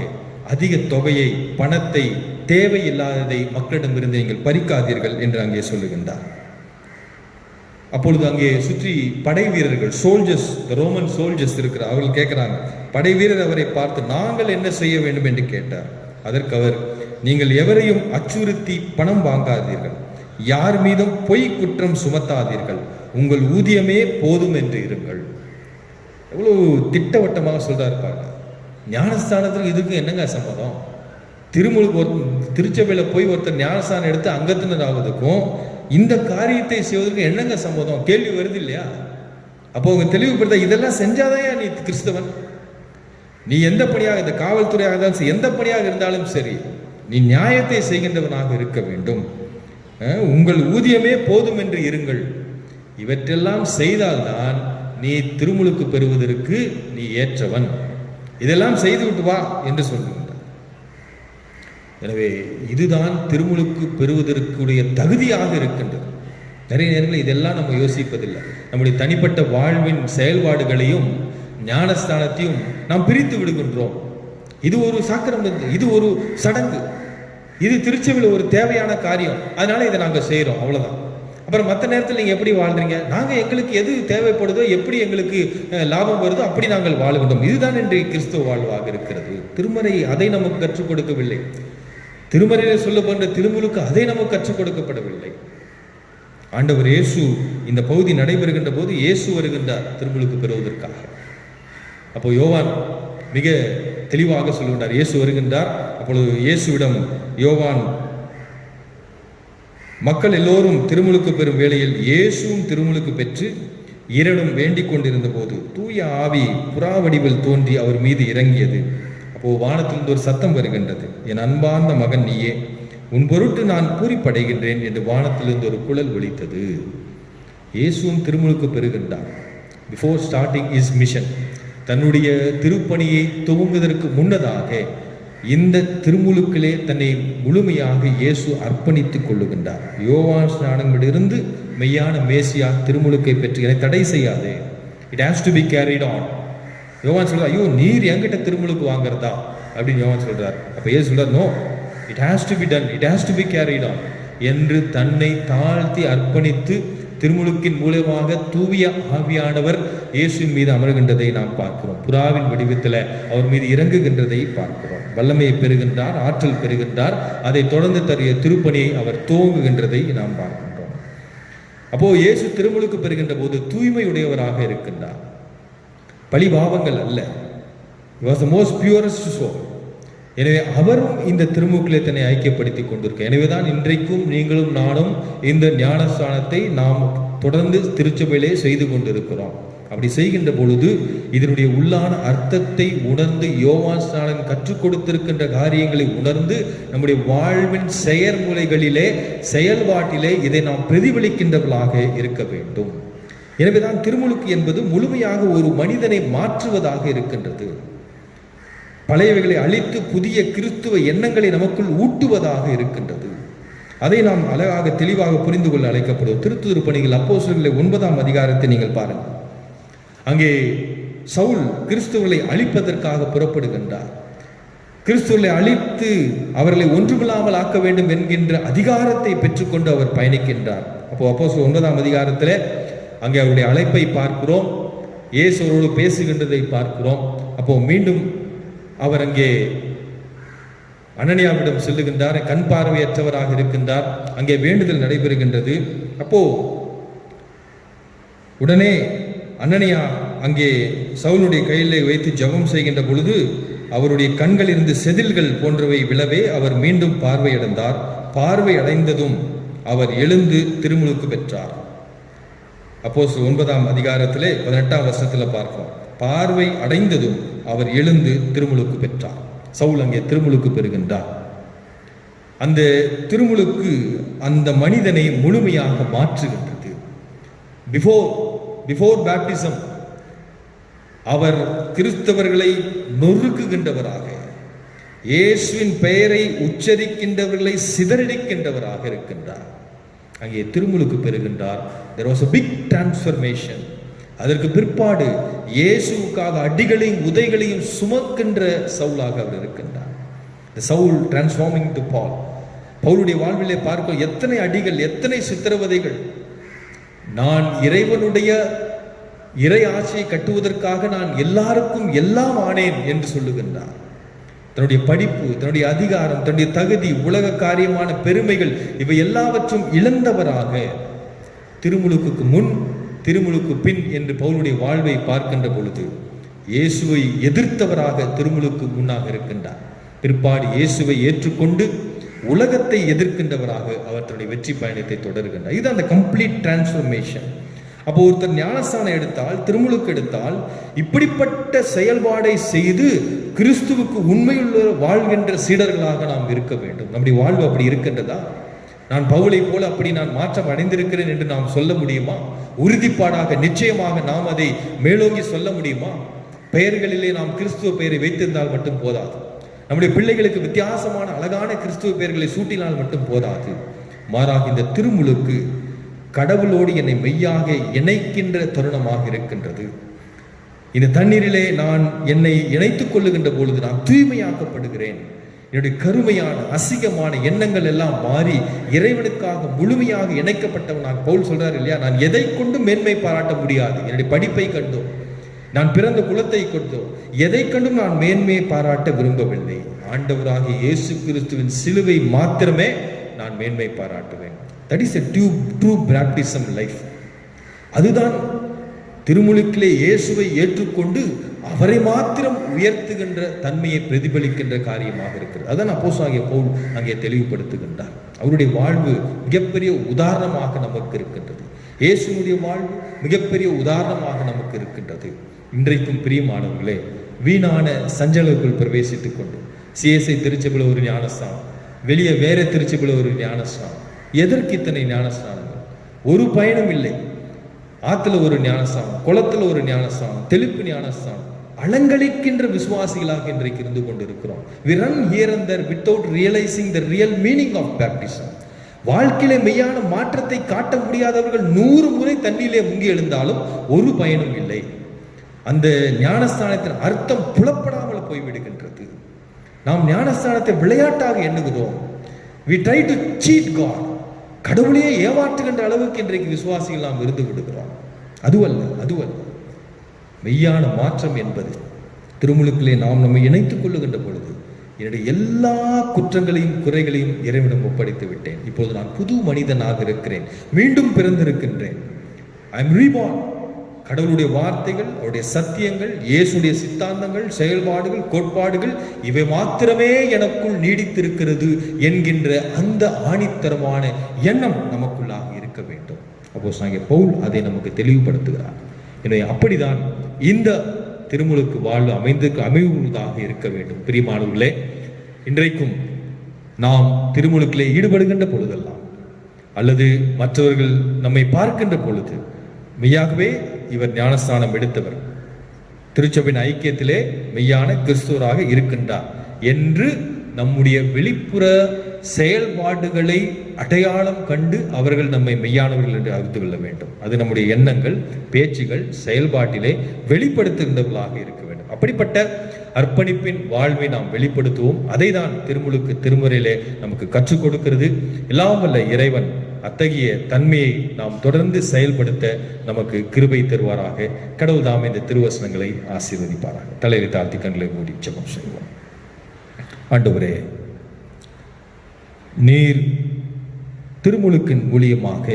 [SPEAKER 1] அதிக தொகையை, பணத்தை, தேவையில்லாததை மக்களிடமிருந்து நீங்கள் பறிக்காதீர்கள் என்று அங்கே சொல்லுகின்றார். அப்பொழுது அங்கே சுற்றி படை வீரர்கள், சோல்ஜர்ஸ், ரோமன் சோல்ஜர்ஸ் இருக்கிறார். அவர்கள் கேட்கிறாங்க, படை வீரர் அவரை பார்த்து நாங்கள் என்ன செய்ய வேண்டும் என்று கேட்டார். அதற்கு அவர், நீங்கள் எவரையும் அச்சுறுத்தி பணம் வாங்காதீர்கள், யார் மீதும் பொய் குற்றம் சுமத்தாதீர்கள், உங்கள் ஊதியமே போதும் என்று இருங்கள். எவ்வளவு திட்டவட்டமாக சொல்றாரு பாருங்க. ஞானஸ்தானத்துக்கு இதுக்கு என்னங்க சம்மதம்? திருச்சபையில் போய் ஒருத்தர் ஞானஸ்தானம் எடுத்து அங்கத்தினர் ஆவதுக்கும் இந்த காரியத்தை செய்வதற்கு என்னங்க சம்மதம்? கேள்வி வருது இல்லையா? அப்போ அவங்க தெளிவுபடுத்த, இதெல்லாம் செஞ்சாதான் நீ கிறிஸ்தவன். நீ எந்த பணியாக, இந்த காவல்துறையாக இருந்தாலும் எந்த பணியாக இருந்தாலும் சரி, நீ நியாயத்தை செய்கின்றவனாக இருக்க வேண்டும். உங்கள் ஊதியமே போதும் என்று இருங்கள். இவற்றெல்லாம் செய்தால்தான் நீ திருமுழுக்கு பெறுவதற்கு நீ ஏற்றவன். இதெல்லாம் செய்துவிட்டு வா என்று சொல்லுகின்றார். எனவே இதுதான் திருமுழுக்கு பெறுவதற்குரிய தகுதியாக இருக்கின்றது. நிறைய நேரங்கள் இதெல்லாம் நம்ம யோசிப்பதில்லை. நம்முடைய தனிப்பட்ட வாழ்வின் செயல்பாடுகளையும் ஞானஸ்தானத்தையும் நாம் பிரித்து விடுகின்றோம். இது ஒரு சாக்கிரமம், இது ஒரு சடங்கு, இது திருச்சபையில் ஒரு தேவையான காரியம், அதனால இதை நாங்கள் செய்கிறோம், அவ்வளோதான். அப்புறம் மற்ற நேரத்தில் நீங்கள் எப்படி வாழ்றீங்க? நாங்கள் எங்களுக்கு எது தேவைப்படுதோ, எப்படி எங்களுக்கு லாபம் வருதோ அப்படி நாங்கள் வாழுகின்றோம். இதுதான் இன்றைய கிறிஸ்துவ வாழ்வாக இருக்கிறது. திருமறை அதை நமக்கு கற்றுக் கொடுக்கவில்லை. திருமறையில் சொல்லப்படுற திருமுழுக்கு அதை நமக்கு கற்றுக் கொடுக்கப்படவில்லை. ஆண்டவர் இயேசு இந்த பகுதி நடைபெறுகின்ற போது இயேசு வருகின்றார் திருமுழுக்கு பெறுவதற்காக. அப்போ யோவான் மிக தெளிவாக சொல்லுகின்றார், இயேசு வருகின்றார். அப்பொழுது இயேசுவிடம் யோவான், மக்கள் எல்லோரும் திருமுழுக்கு பெறும் வேளையில் இயேசுவும் திருமுழுக்கு பெற்று இறைவனும் வேண்டிக் கொண்டிருந்த போது தூய ஆவி புறா வடிவில் தோன்றி அவர் மீது இறங்கியது. அப்போ வானத்திலிருந்து ஒரு சத்தம் வருகின்றது, என் அன்பார்ந்த மகன் நீயே, உன் பொருட்டு நான் பூரிப்படைகின்றேன் என்று வானத்திலிருந்து ஒரு குழல் ஒலித்தது. இயேசுவும் திருமுழுக்கு பெறுகின்றார். பிஃபோர் ஸ்டார்டிங் இஸ் மிஷன், தன்னுடைய திருப்பணியை துவங்குவதற்கு முன்னதாக இந்த திருமுழுக்கிலே தன்னை முழுமையாக இயேசு அர்ப்பணித்துக் கொள்ளுகின்றார். யோவான் ஸ்நானங்களிலிருந்து மெய்யான மேசியா திருமுழுக்கை பெற்று என்னை தடை செய்யாதே, it has to be carried on. யோவான் சொல்றார், ஐயோ நீர் என்கிட்ட திருமுழுக்கு வாங்குறதா அப்படின்னு யோவான் சொல்றார். அப்ப இயேசு சொல்றார், no, it has to be done, it has to be carried on என்று தன்னை தாழ்த்தி அர்ப்பணித்து திருமுழுக்கின் மூலமாக தூவிய ஆவியானவர் இயேசுவின் மீது அமர்கின்றதை நாம் பார்க்கிறோம். புறாவின் வடிவத்தில் அவர் மீது இறங்குகின்றதை பார்க்கிறோம். வல்லமையை பெறுகின்றார், ஆற்றல் பெறுகின்றார். அதை தொடர்ந்து தரிய திருப்பணியை அவர் துவங்குகின்றதை நாம் பார்க்கின்றோம். அப்போ இயேசு திருமுழுக்கு பெறுகின்ற போது தூய்மையுடையவராக இருக்கின்றார், பழி பாவங்கள் அல்ல. He was the most purest soul. எனவே அவரும் இந்த திருமுழுக்கிலே தன்னை ஐக்கியப்படுத்திக் கொண்டிருக்க. எனவேதான் இன்றைக்கும் நீங்களும் நானும் இந்த ஞானஸ்தானத்தை நாம் தொடர்ந்து திருச்சபையிலே செய்து கொண்டிருக்கிறோம். அப்படி செய்கின்ற பொழுது இதனுடைய உள்ளான அர்த்தத்தை உணர்ந்து, யோவான் ஸ்நானன் கற்றுக் கொடுத்திருக்கின்ற காரியங்களை உணர்ந்து, நம்முடைய வாழ்வின் செயல்முறைகளிலே, செயல்பாட்டிலே இதை நாம் பிரதிபலிக்கின்றவர்களாக இருக்க வேண்டும். எனவேதான் திருமுழுக்கு என்பது முழுமையாக ஒரு மனிதனை மாற்றுவதாக இருக்கின்றது. பழையவைகளை அழித்து புதிய கிறிஸ்துவ எண்ணங்களை நமக்குள் ஊட்டுவதாக இருக்கின்றது. அதை நாம் அழகாக தெளிவாக புரிந்து கொள்ள அழைக்கப்படுவோம். திருத்துதர் பணிகள் அப்போஸ்தலர்களின் 9ஆம் அதிகாரத்தை நீங்கள் பாருங்கள். அங்கே சவுல் கிறிஸ்துவர்களை அழிப்பதற்காக புறப்படுகின்றார். கிறிஸ்துவர்களை அழித்து அவர்களை ஒன்றுமில்லாமல் ஆக்க வேண்டும் என்கின்ற அதிகாரத்தை பெற்றுக்கொண்டு அவர் பயணிக்கின்றார். அப்போ அப்போஸ்தலர் 9ஆம் அதிகாரத்தில் அங்கே அவருடைய அழைப்பை பார்க்கிறோம், இயேசு அவரோடு பேசுகின்றதை பார்க்கிறோம். அப்போ மீண்டும் அவர் அங்கே அனனியாவிடம் செல்லுகின்றார். கண் பார்வையற்றவராக இருக்கின்றார். அங்கே வேண்டுதல் நடைபெறுகின்றது. அப்போ உடனே அனனியா அங்கே சவுலுடைய கையிலே வைத்து ஜெபம் செய்கின்ற பொழுது அவருடைய கண்களிலிருந்து செதில்கள் போன்றவை விழவே அவர் மீண்டும் பார்வையடைந்தார். பார்வை அடைந்ததும் அவர் எழுந்து திருமுழுக்கு பெற்றார். அப்போஸ்தலர் 9ஆம் அதிகாரத்திலே 18ஆம் வசனத்தில் பார்க்கிறோம். பார்வை அடைந்ததும் அவர் எழுந்து திருமுழுக்கு பெற்றார். சவுல் அங்கே திருமுழுக்கு பெறுகின்றார். அந்த திருமுழுக்கு அந்த மனிதனை முழுமையாக மாற்றுகின்றது. பிஃபோர் பேப்டிசம் அவர் கிறிஸ்தவர்களை நொறுக்குகின்றவராக, இயேசுவின் பெயரை உச்சரிக்கின்றவர்களை சிதறடிக்கின்றவராக இருக்கின்றார். அங்கே திருமுழுக்கு பெறுகின்றார். There was a big transformation. அதற்கு பிற்பாடு இயேசுவுக்காக அடிகளையும் உதைகளையும் சுமக்கின்ற சவுலாக அவர் இருக்கின்றார். the Saul transforming to Paul. பவுலுடைய வாழ்விலே பார்க்க எத்தனை அடிகள், எத்தனை சித்திரவதைகள். நான் இறைவனுடைய இறை ஆட்சியை கட்டுவதற்காக நான் எல்லாருக்கும் எல்லாம் ஆனேன் என்று சொல்லுகின்றார். தன்னுடைய படிப்பு, தன்னுடைய அதிகாரம், தன்னுடைய தகுதி, உலக காரியமான பெருமைகள் இவை எல்லாவற்றும் இழந்தவராக திருமுழுக்குக்கு முன் திருமுழுக்கு பின் என்று பவுலுடைய வாழ்வை பார்க்கின்ற பொழுது இயேசுவை எதிர்த்தவராக திருமுழுக்கு முன்னாக இருக்கின்றார். பிற்பாடு இயேசுவை ஏற்றுக்கொண்டு உலகத்தை எதிர்க்கின்றவராக அவர் தன்னுடைய வெற்றி பயணத்தை தொடர்கின்றார். இது அந்த கம்ப்ளீட் டிரான்ஸ்ஃபர்மேஷன். அப்போ ஒருத்தர் ஞானஸ்தானம் எடுத்தால், திருமுழுக்கு எடுத்தால், இப்படிப்பட்ட செயல்பாடை செய்து கிறிஸ்துவுக்கு உண்மையுள்ள வாழ்கின்ற சீடர்களாக நாம் இருக்க வேண்டும். நம்முடைய வாழ்வு அப்படி இருக்கின்றதா? நான் பவுலை போல அப்படி நான் மாற்றம் அடைந்திருக்கிறேன் என்று நாம் சொல்ல முடியுமா? உறுதிப்பாடாக நிச்சயமாக நாம் அதை மேலோங்கி சொல்ல முடியுமா? பெயர்களிலே நாம் கிறிஸ்துவ பெயரை வைத்திருந்தால் மட்டும் போதாது. நம்முடைய பிள்ளைகளுக்கு வித்தியாசமான அழகான கிறிஸ்துவ பெயர்களை சூட்டினால் மட்டும் போதாது. மாறாக இந்த திருமுழுக்கு கடவுளோடு என்னை மெய்யாக இணைக்கின்ற தருணமாக இருக்கின்றது. இந்த தண்ணீரிலே நான் என்னை இணைத்துக் கொள்ளுகின்ற பொழுது நான் தூய்மையாக்கப்படுகிறேன். என்னுடைய கருமையான அசிங்கமான எண்ணங்கள் எல்லாம் மாறி இறைவனுக்காக முழுமையாக இணைக்கப்பட்டவனாக பவுல் சொல்றாரு இல்லையா, நான் எதை கொண்டு மேன்மை பாராட்ட முடியாது. என்னுடைய படிப்பை கண்டோ, நான் பிறந்த குலத்தை கொண்டோ, எதை கண்டும் நான் மேன்மையை பாராட்ட விரும்பவில்லை. ஆண்டவராகிய இயேசு கிறிஸ்துவின் சிலுவை மாத்திரமே நான் மேன்மை பாராட்டுவேன். That is a true baptism life. அதுதான் திருமுழுக்கிலே இயேசுவை ஏற்றுக்கொண்டு அவரை மாத்திரம் உயர்த்துகின்ற தன்மையை பிரதிபலிக்கின்ற காரியமாக இருக்கிறது. அதான் அப்போஸ்தலனாகிய பவுல் அங்கே தெளிவுபடுத்துகின்றார். அவருடைய வாழ்வு மிகப்பெரிய உதாரணமாக நமக்கு இருக்கின்றது. இயேசுனுடைய வாழ்வு மிகப்பெரிய உதாரணமாக நமக்கு இருக்கின்றது. இன்றைக்கும் பிரியமானவர்களே, வீணான சஞ்சலுக்குள் பிரவேசித்துக் கொண்டு சிஎஸ்ஐ திருச்சபையில் ஒரு ஞானஸ்தானம், வெளியே வேற திருச்சபையில் ஒரு ஞானஸ்தானம், எதற்கு இத்தனை ஞானஸ்தானங்கள்? ஒரு பயனும் இல்லை. ஆத்துல ஒரு ஞானஸ்தானம், குளத்துல ஒரு ஞானஸ்தானம், தெளிப்பு ஞானஸ்தானம், அலங்கழிக்கின்ற விசுவாசிகளாக இன்றைக்கு இருந்து கொண்டிருக்கிறோம். We run here and there without realizing the real meaning of baptism. வாழ்க்கையிலே மெய்யான மாற்றத்தை காட்ட முடியாதவர்கள் 100 முறை தண்ணீரிலே முங்கி எழுந்தாலும் ஒரு பயனும் இல்லை. அந்த ஞானஸ்தானத்தின் அர்த்தம் புலப்படாமல் போய்விடுகின்றது. நாம் ஞானஸ்தானத்தை விளையாட்டாக எண்ணுகிறோம். We try to cheat God. கடவுளையே ஏமாற்றுகின்ற அளவுக்கு இன்றைக்கு விசுவாசிகள் நாம் இருந்து விடுகிறோம். அதுவல்ல. மெய்யான மாற்றம் என்பது திருமுழுக்கிலே நாம் நம்மை இணைத்துக் கொள்ளுகின்ற பொழுது என்னுடைய எல்லா குற்றங்களையும் குறைகளையும் இறைவனிடம் ஒப்படைத்து விட்டேன். இப்போது நான் புது மனிதனாக இருக்கிறேன், மீண்டும் பிறந்திருக்கின்றேன். I am reborn. கடவுளுடைய வார்த்தைகள், அவருடைய சத்தியங்கள், இயேசுடைய சித்தாந்தங்கள், செயல்பாடுகள், கோட்பாடுகள் இவை மாத்திரமே எனக்குள் நீடித்திருக்கிறது என்கின்ற அந்த ஆணித்தரமான எண்ணம் நமக்குள்ளாக இருக்க வேண்டும். அப்போஸ்தலனாகிய பவுல் அதை நமக்கு தெளிவுபடுத்துகிறார். எனவே அப்படிதான் இந்த திருமுழுக்கு வாழ்வு அமைவதாக இருக்க வேண்டும். பிரியமானவர்களே, இன்றைக்கும் நாம் திருமுழுக்கிலே ஈடுபடுகின்ற பொழுதெல்லாம் அல்லது மற்றவர்கள் நம்மை பார்க்கின்ற பொழுது மெய்யாகவே இவர் ஞானஸ்தானம் எடுத்தவர், திருச்சபையின் ஐக்கியத்திலே மெய்யான கிறிஸ்துவராக இருக்கின்றார் என்று நம்முடைய வெளிப்புற செயல்பாடுகளை அடையாளம் கண்டு அவர்கள் நம்மை மெய்யானவர்கள் என்று அறிந்து கொள்ள வேண்டும். அது நம்முடைய எண்ணங்கள், பேச்சுகள், செயல்பாட்டிலே வெளிப்படுத்துகின்றவர்களாக இருக்க வேண்டும். அப்படிப்பட்ட அர்ப்பணிப்பின் வாழ்வை நாம் வெளிப்படுத்துவோம். அதை தான் திருமுழுக்கு திருமுறையிலே நமக்கு கற்றுக் கொடுக்கிறது. எல்லாம் வல்ல இறைவன் அத்தகைய தன்மையை நாம் தொடர்ந்து செயல்படுத்த நமக்கு கிருபை தருவாராக. கடவுள் தாம் இந்த திருவசனங்களை ஆசீர்வதிப்பாராக. தலையை தாழ்த்தி கண்களை மூடி ஜெபம் செய்வோம். ஆண்டவரே, நீர் திருமுழுக்கின் மூலியமாக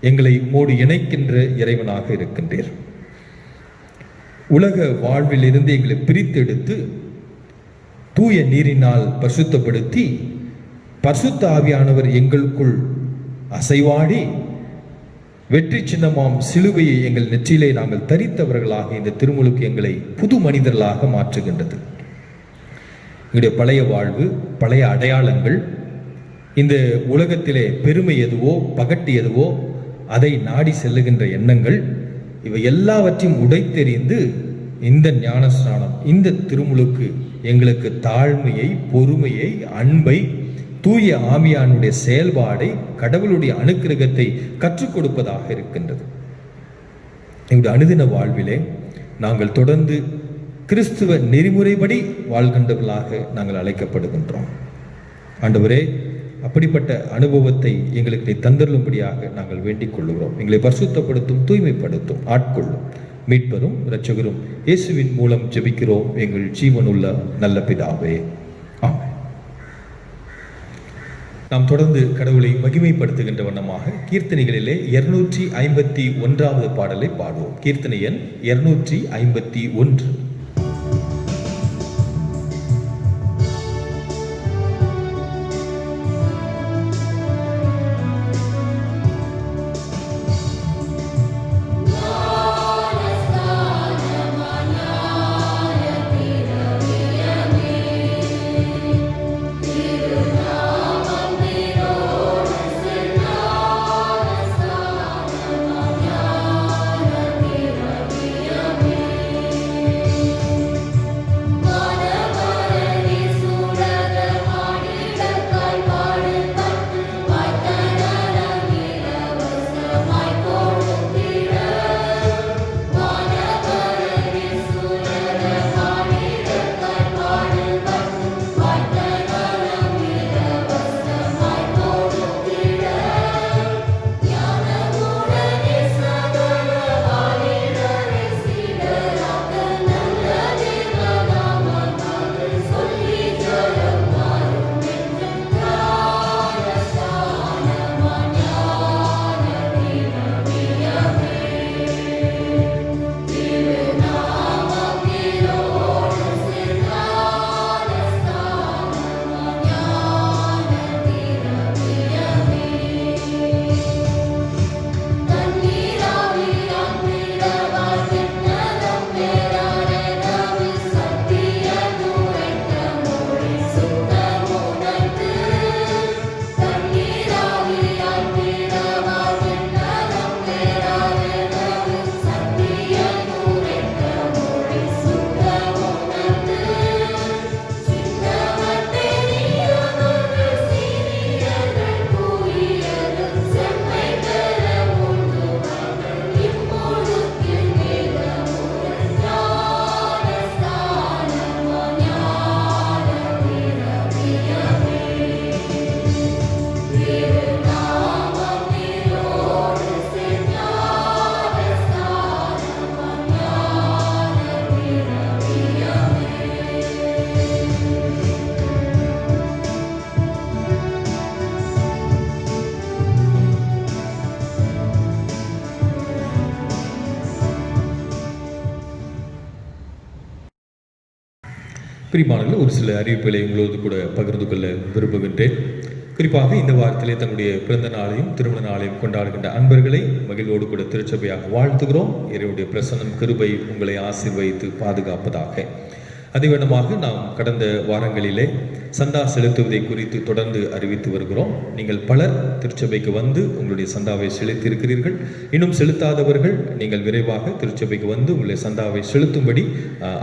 [SPEAKER 1] எங்களை உம்மோடு இணைக்கின்ற இறைவனாக இருக்கின்றீர். உலக வாழ்வில் இருந்து எங்களை பிரித்தெடுத்து தூய நீரினால் பரிசுத்தப்படுத்தி பரிசுத்த ஆவியானவர் எங்களுக்குள் அசைவாடி வெற்றி சின்னமாம் சிலுவையை எங்கள் நெற்றியிலே நாங்கள் தரித்தவர்களாக இந்த திருமுழுக்கு எங்களை புது மனிதர்களாக மாற்றுகின்றது. எங்களுடைய பழைய வாழ்வு, பழைய அடையாளங்கள், இந்த உலகத்திலே பெருமை எதுவோ பகட்டு எதுவோ அதை நாடி செல்லுகின்ற எண்ணங்கள், இவை எல்லாவற்றையும் உடைத்தெறிந்து இந்த ஞானஸ்நானம், இந்த திருமுழுக்கு எங்களுக்கு தாழ்மையை, பொறுமையை, அன்பை, தூய ஆவியானுடைய செயல்பாடை, கடவுளுடைய அனுக்கிரகத்தை கற்றுக் கொடுப்பதாக இருக்கின்றது. எங்களுடைய அனுதின வாழ்விலே நாங்கள் தொடர்ந்து கிறிஸ்துவ நெறிமுறைப்படி வாழ்கின்றவர்களாக நாங்கள் அழைக்கப்படுகின்றோம். ஆண்டவரே, அப்படிப்பட்ட அனுபவத்தை எங்களுக்கு நீ தந்தருளும்படியாக நாங்கள் வேண்டிக் கொள்ளுகிறோம். எங்களை பரிசுத்தப்படுத்தும், தூய்மைப்படுத்தும், ஆட்கொள்ளும். மீட்பரும் இரட்சகரும் இயேசுவின் மூலம் ஜெபிக்கிறோம் எங்கள் ஜீவனுள்ள நல்ல பிதாவே, ஆமென். நாம் தொடர்ந்து கடவுளை மகிமைப்படுத்துகின்ற வண்ணமாக கீர்த்தனைகளிலே 251வது பாடலை பாடுவோம். கீர்த்தனை எண் 251. பிரியமானவர்களே, ஒரு சில அறிவிப்புகளை உங்களோடு கூட பகிர்ந்து கொள்ள விரும்புகின்றேன். குறிப்பாக இந்த வாரத்திலே தன்னுடைய பிறந்த நாளையும் திருமண நாளையும் கொண்டாடுகின்ற அன்பர்களை மகிழ்வோடு கூட திருச்சபையாக வாழ்த்துகிறோம். இறைவனுடைய பிரசன்னம், கிருபை உங்களை ஆசீர்வதித்து பாதுகாப்பதாக. அதிவேணமாக நாம் கடந்த வாரங்களிலே சந்தா செலுத்துவதை குறித்து தொடர்ந்து அறிவித்து வருகிறோம். நீங்கள் பலர் திருச்சபைக்கு வந்து உங்களுடைய சந்தாவை செலுத்தியிருக்கிறீர்கள். இன்னும் செலுத்தாதவர்கள் நீங்கள் விரைவாக திருச்சபைக்கு வந்து உங்களுடைய சந்தாவை செலுத்தும்படி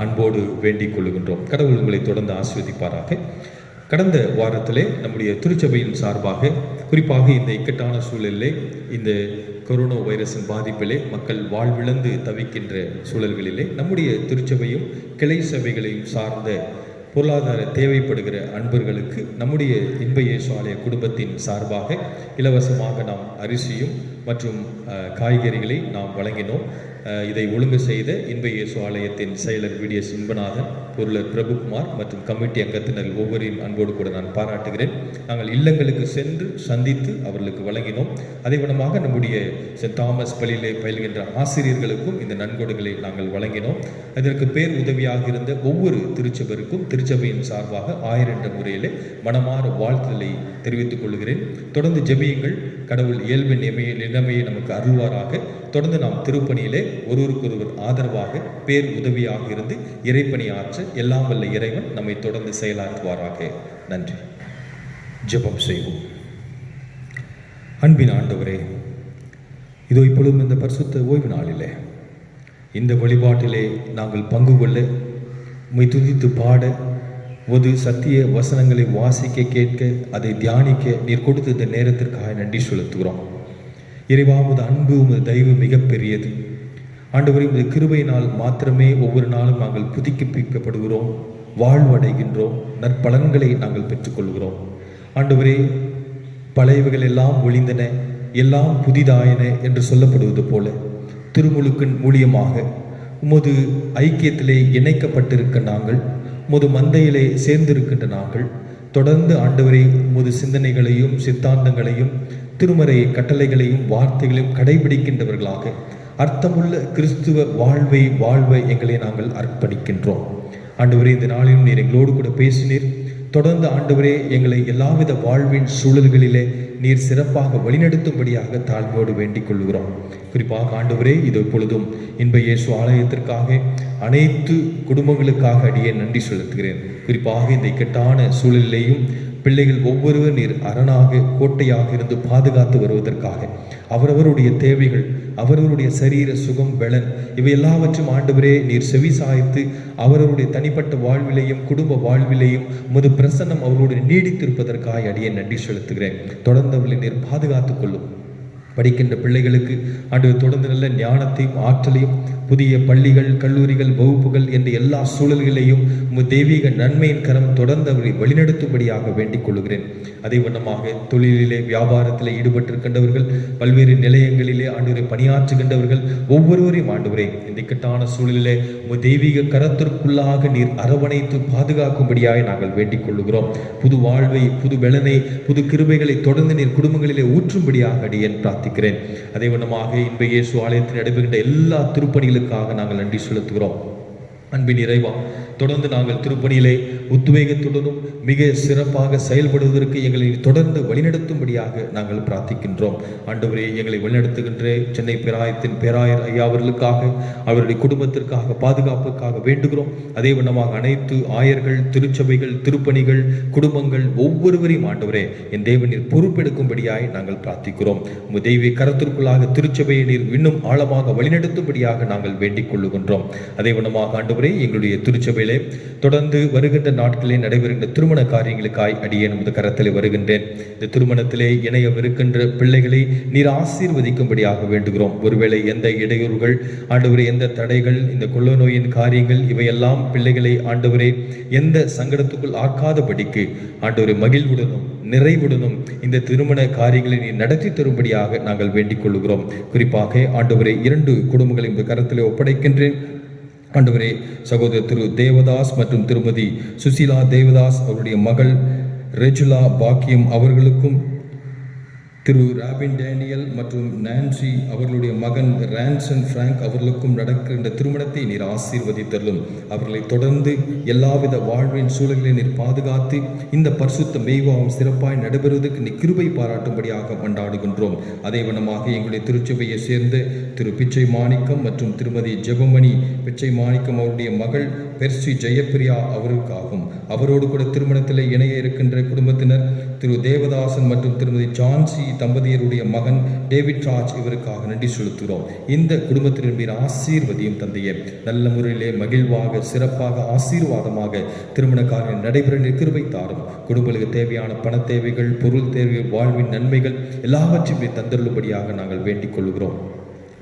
[SPEAKER 1] அன்போடு வேண்டிக் கொள்ளுகின்றோம். கடவுள் உங்களை தொடர்ந்து ஆசீர்வதிப்பாராக. கடந்த வாரத்திலே நம்முடைய திருச்சபையின் சார்பாக குறிப்பாக இந்த இக்கட்டான சூழலிலே, இந்த கொரோனா வைரஸின் பாதிப்பிலே மக்கள் வாழ்விழந்து தவிக்கின்ற சூழல்களிலே நம்முடைய திருச்சபையும் கிளை சபைகளையும் சார்ந்த பொருளாதார தேவைப்படுகிற அன்பர்களுக்கு நம்முடைய இன்ப இயேசு ஆலய குடும்பத்தின் சார்பாக இலவசமாக நாம் அரிசியும் மற்றும் காய்கறிகளை நாம் வழங்கினோம். இதை ஒழுங்கு செய்த இன்ப இயேசு ஆலயத்தின் செயலர் விடிஎஸ் இன்பநாதன், பொருளர் பிரபுகுமார் மற்றும் கமிட்டி அங்கத்தினர் ஒவ்வொருவரையும் அன்போடு கூட நான் பாராட்டுகிறேன். நாங்கள் இல்லங்களுக்கு சென்று சந்தித்து அவர்களுக்கு வழங்கினோம். அதே விதமாக நம்முடைய சென்ட் தாமஸ் பள்ளியிலே பயில்கின்ற ஆசிரியர்களுக்கும் இந்த நன்கொடைகளை நாங்கள் வழங்கினோம். அதற்கு பேர் உதவியாக இருந்த ஒவ்வொரு திருச்சபருக்கும் திருச்சபையின் சார்பாக 1000 என்ற முறையிலே மனமாற வாழ்த்துதலை தெரிவித்துக் கொள்கிறேன். தொடர்ந்து ஜெபியுங்கள். கடவுள் இயல்பின் நிலைமையை நமக்கு அருள்வாராக. தொடர்ந்து நாம் திருப்பணியிலே ஒருவருக்கொருவர் ஆதரவாக பேர் உதவியாக இருந்து இறைப்பணி ஆற்ற எல்லாம் வல்ல இறைவன் நம்மை தொடர்ந்து செயலாற்றுவாராக. நன்றி. ஜெபம் செய்வோம். அன்பின் ஆண்டவரே, இதோ இப்பொழுதும் இந்த பரிசுத்த ஓய்வு நாளிலே இந்த வழிபாட்டிலே நாங்கள் பங்கு கொள்ள, உம்மை துதித்து பாட, ஒரு சத்திய வசனங்களை வாசிக்க, கேட்க, அதை தியானிக்க நீர் கொடுத்த இந்த நேரத்திற்காக நன்றி செலுத்துகிறோம். இறைவா, உமது அன்பு, உமது தயவு மிகப்பெரியது. ஆண்டவரே, உமது கிருபையினால் மாத்திரமே ஒவ்வொரு நாளும் நாங்கள் புதுப்பிக்கப்படுகிறோம், வாழ்வடைகின்றோம், நற்பலன்களை நாங்கள் பெற்றுக்கொள்கிறோம். ஆண்டவரே, பழையவைகள் எல்லாம் ஒழிந்தன, எல்லாம் புதிதாயன என்று சொல்லப்படுவது போல திருமுழுக்கின் மூலியமாக உமது ஐக்கியத்திலே இணைக்கப்பட்டிருக்க நாங்கள், உமது மந்தையிலே சேர்ந்திருக்கின்ற நாங்கள் தொடர்ந்து ஆண்டவரே உமது சிந்தனைகளையும் சித்தாந்தங்களையும் திருமறை கட்டளைகளையும் வார்த்தைகளையும் கடைபிடிக்கின்றவர்களாக அர்த்தமுள்ள கிறிஸ்துவ வாழ்வை எங்களை நாங்கள் அர்ப்பணிக்கின்றோம். ஆண்டவரே, இந்த நாளிலும் நீர் எங்களோடு கூட பேசினீர். தொடர்ந்து ஆண்டவரே, எங்களை எல்லாவித வாழ்வின் சூழல்களிலே நீர் சிறப்பாக வழிநடத்தும்படியாக தாழ்வோடு வேண்டிக் கொள்கிறோம். குறிப்பாக ஆண்டவரே, இது இப்பொழுதும் இன்ப இயேசு ஆலயத்திற்காக அனைத்து குடும்பங்களுக்காக அடியே நன்றி செலுத்துகிறேன். குறிப்பாக இந்த இக்கட்டான சூழலிலேயும் பிள்ளைகள் ஒவ்வொருவர் நீர் அரணாக கோட்டையாக இருந்து பாதுகாத்து வருவதற்காக அவரவருடைய தேவைகள், அவரவருடைய சரீர சுகம், பலன் இவை எல்லாவற்றும் ஆண்டவரே நீர் செவி சாய்த்து அவரவருடைய தனிப்பட்ட வாழ்விலையும் குடும்ப வாழ்விலையும் உமது பிரசன்னம் அவர்களோடு நீடித்திருப்பதற்காக அடியே நன்றி செலுத்துகிறேன். தொடர்ந்து அவர்களை நீர் பாதுகாத்துக் கொள்ளும். படிக்கின்ற பிள்ளைகளுக்கு ஆண்டவர் தொடர்ந்து நல்ல ஞானத்தையும் ஆற்றலையும், புதிய பள்ளிகள், கல்லூரிகள், வகுப்புகள் என்ற எல்லா சூழல்களையும் தெய்வீக நன்மையின் கரம் தொடர்ந்து அவரை வழிநடத்தும்படியாக வேண்டிக் கொள்கிறேன். அதே வண்ணமாக தொழிலிலே வியாபாரத்தில் ஈடுபட்டிருக்கின்றவர்கள், பல்வேறு நிலையங்களிலே ஆண்டவரை பணியாற்றுகின்றவர்கள் ஒவ்வொருவரையும் ஆண்டவரே இந்த இக்கட்டான சூழலிலே தெய்வீக கரத்திற்குள்ளாக நீர் அரவணைத்து பாதுகாக்கும்படியாக நாங்கள் வேண்டிக் கொள்கிறோம். புது வாழ்வை, புது பலனை, புது கிருபைகளை தொடர்ந்து நீர் குடும்பங்களிலே ஊற்றும்படியாக அடியேன் பிரார்த்திக்கிறேன். அதே வண்ணமாக இன்ப இயேசு ஆலயத்தில் நடைபெறுகின்ற எல்லா திருப்பணிகளுக்காக நாங்கள் நன்றி செலுத்துகிறோம். அன்பின் இறைவா, தொடர்ந்து நாங்கள் திருப்பணியிலே உத்வேகத்துடனும் மிக சிறப்பாக செயல்படுவதற்கு எங்களை தொடர்ந்து வழிநடத்தும்படியாக நாங்கள் பிரார்த்திக்கின்றோம். ஆண்டவரே, எங்களை வழிநடத்துகின்ற சென்னை பேராயத்தின் பேராயர் ஐயா அவர்களுக்காக, அவருடைய குடும்பத்திற்காக, பாதுகாப்புக்காக வேண்டுகிறோம். அதே வண்ணமாக அனைத்து ஆயர்கள், திருச்சபைகள், திருப்பணிகள், குடும்பங்கள் ஒவ்வொருவரையும் ஆண்டவரே என் தேவன் நீர் பொறுப்பெடுக்கும்படியாய் நாங்கள் பிரார்த்திக்கிறோம். தெய்வீக கரத்திற்குள்ளாக திருச்சபையை நீர் இன்னும் ஆழமாக வழிநடத்தும்படியாக நாங்கள் வேண்டிக் கொள்ளுகின்றோம். அதே வண்ணமாக ஆண்டவரே, எங்களுடைய திருச்சபையிலே தொடர்ந்து வருகின்ற நாட்களில் நடைபெறுகின்ற திருமண காரியங்களுக்காய் அடியே நமது கரத்திலே வருகின்றேன். இந்த திருமணத்திலே இணையம் இருக்கின்ற பிள்ளைகளை நீர் ஆசீர்வதிக்கும்படியாக வேண்டுகிறோம். ஒருவேளை எந்த இடையூறுகள், ஆண்டவரே எந்த தடைகள், இந்த கொள்ள நோயின் காரியங்கள் இவையெல்லாம் பிள்ளைகளை ஆண்டவரே எந்த சங்கடத்துக்குள் ஆக்காதபடிக்கு ஆண்டவரே மகிழ்வுடனும் நிறைவுடனும் இந்த திருமண காரியங்களை நீ நடத்தி தரும்படியாக நாங்கள் வேண்டிக் கொள்கிறோம். குறிப்பாக ஆண்டவரே 2 குடும்பங்களை இந்த கரத்திலே ஒப்படைக்கின்றேன். ஆண்டவரே, சகோதரர் திரு தேவதாஸ் மற்றும் திருமதி சுசீலா தேவதாஸ் அவருடைய மகள் ரெஜுலா பாக்கியம் அவர்களுக்கும், திரு ராபின் டேனியல் மற்றும் நான்சி அவர்களுடைய மகன் ரான்சன் பிராங்க் அவர்களுக்கும் நடக்கின்ற திருமணத்தை நீர் ஆசீர்வதித்தருளும். அவர்களை தொடர்ந்து எல்லாவித வாழ்வின் சூழல்களை நீர் பாதுகாத்து இந்த பரிசுத்த மெய்வாவும் சிறப்பாய் நடைபெறுவதற்கு நீ கிருபை பாராட்டும்படியாக கொண்டாடுகின்றோம். அதே வண்ணமாக எங்களுடைய திருச்சபையை சேர்ந்த திரு பிச்சை மாணிக்கம் மற்றும் திருமதி ஜெபமணி பிச்சை மாணிக்கம் அவருடைய மகள் பெர்சி ஜெயப்பிரியா அவருக்காகும், அவரோடு கூட திருமணத்தில் இணைய இருக்கின்ற குடும்பத்தினர் திரு தேவதாசன் மற்றும் திருமதி ஜான்சி தம்பதியருடைய மகன் டேவிட் ராஜ் இவருக்காக நன்றி செலுத்துகிறோம். இந்த குடும்பத்தினர் மீது ஆசீர்வதியும் தந்தையே, நல்ல முறையிலே மகிழ்வாக சிறப்பாக ஆசீர்வாதமாக திருமண காரியம் நடைபெற கிருபை தாரும். குடும்பங்களுக்கு தேவையான பண தேவைகள், பொருள் தேவைகள், வாழ்வின் நன்மைகள் எல்லாவற்றையுமே தந்தருளும்படியாக நாங்கள் வேண்டிக் கொள்கிறோம்.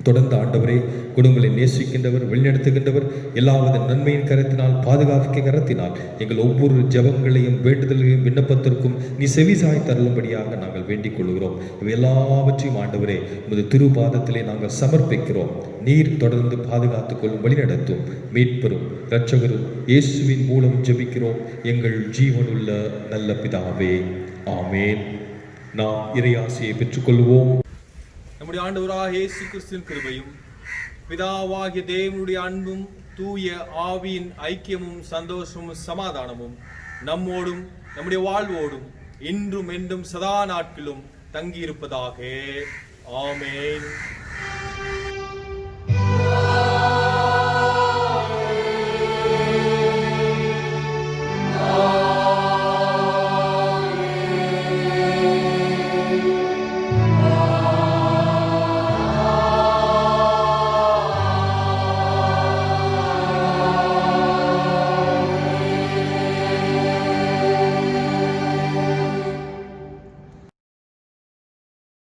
[SPEAKER 1] தொடர்ந்து ஆண்டவரே, குடும்பங்களை நேசிக்கின்றவர், வழிநடத்துகின்றவர், எல்லாவித நன்மையின் கரத்தினால், பாதுகாக்க கரத்தினால் எங்கள் ஒவ்வொரு ஜெபங்களையும் வேண்டுதலையும் விண்ணப்பத்திற்கும் நீ செவிசாய் தருளும்படியாக நாங்கள் வேண்டிக் கொள்கிறோம். இவை எல்லாவற்றையும் ஆண்டவரே உமது திருபாதத்திலே நாங்கள் சமர்ப்பிக்கிறோம். நீர் தொடர்ந்து பாதுகாத்துக் கொள்ளும், வழிநடத்தும். மீட்பெரும் இரட்சகரும் இயேசுவின் மூலம் ஜெபிக்கிறோம் எங்கள் ஜீவனுள்ள நல்ல பிதாவே, ஆமேன். நாம் இறையாசியை பெற்றுக்கொள்வோம்.
[SPEAKER 3] நம்முடைய ஆண்டவராகிய இயேசு கிறிஸ்துவின் கிருபையும் பிதாவாகிய தேவனுடைய அன்பும் தூய ஆவியின் ஐக்கியமும் சந்தோஷமும் சமாதானமும் நம்மோடும் நம்முடைய வாழ்வோடும் இன்றும் என்றும் சதா நாட்களும் தங்கியிருப்பதாக. ஆமென்.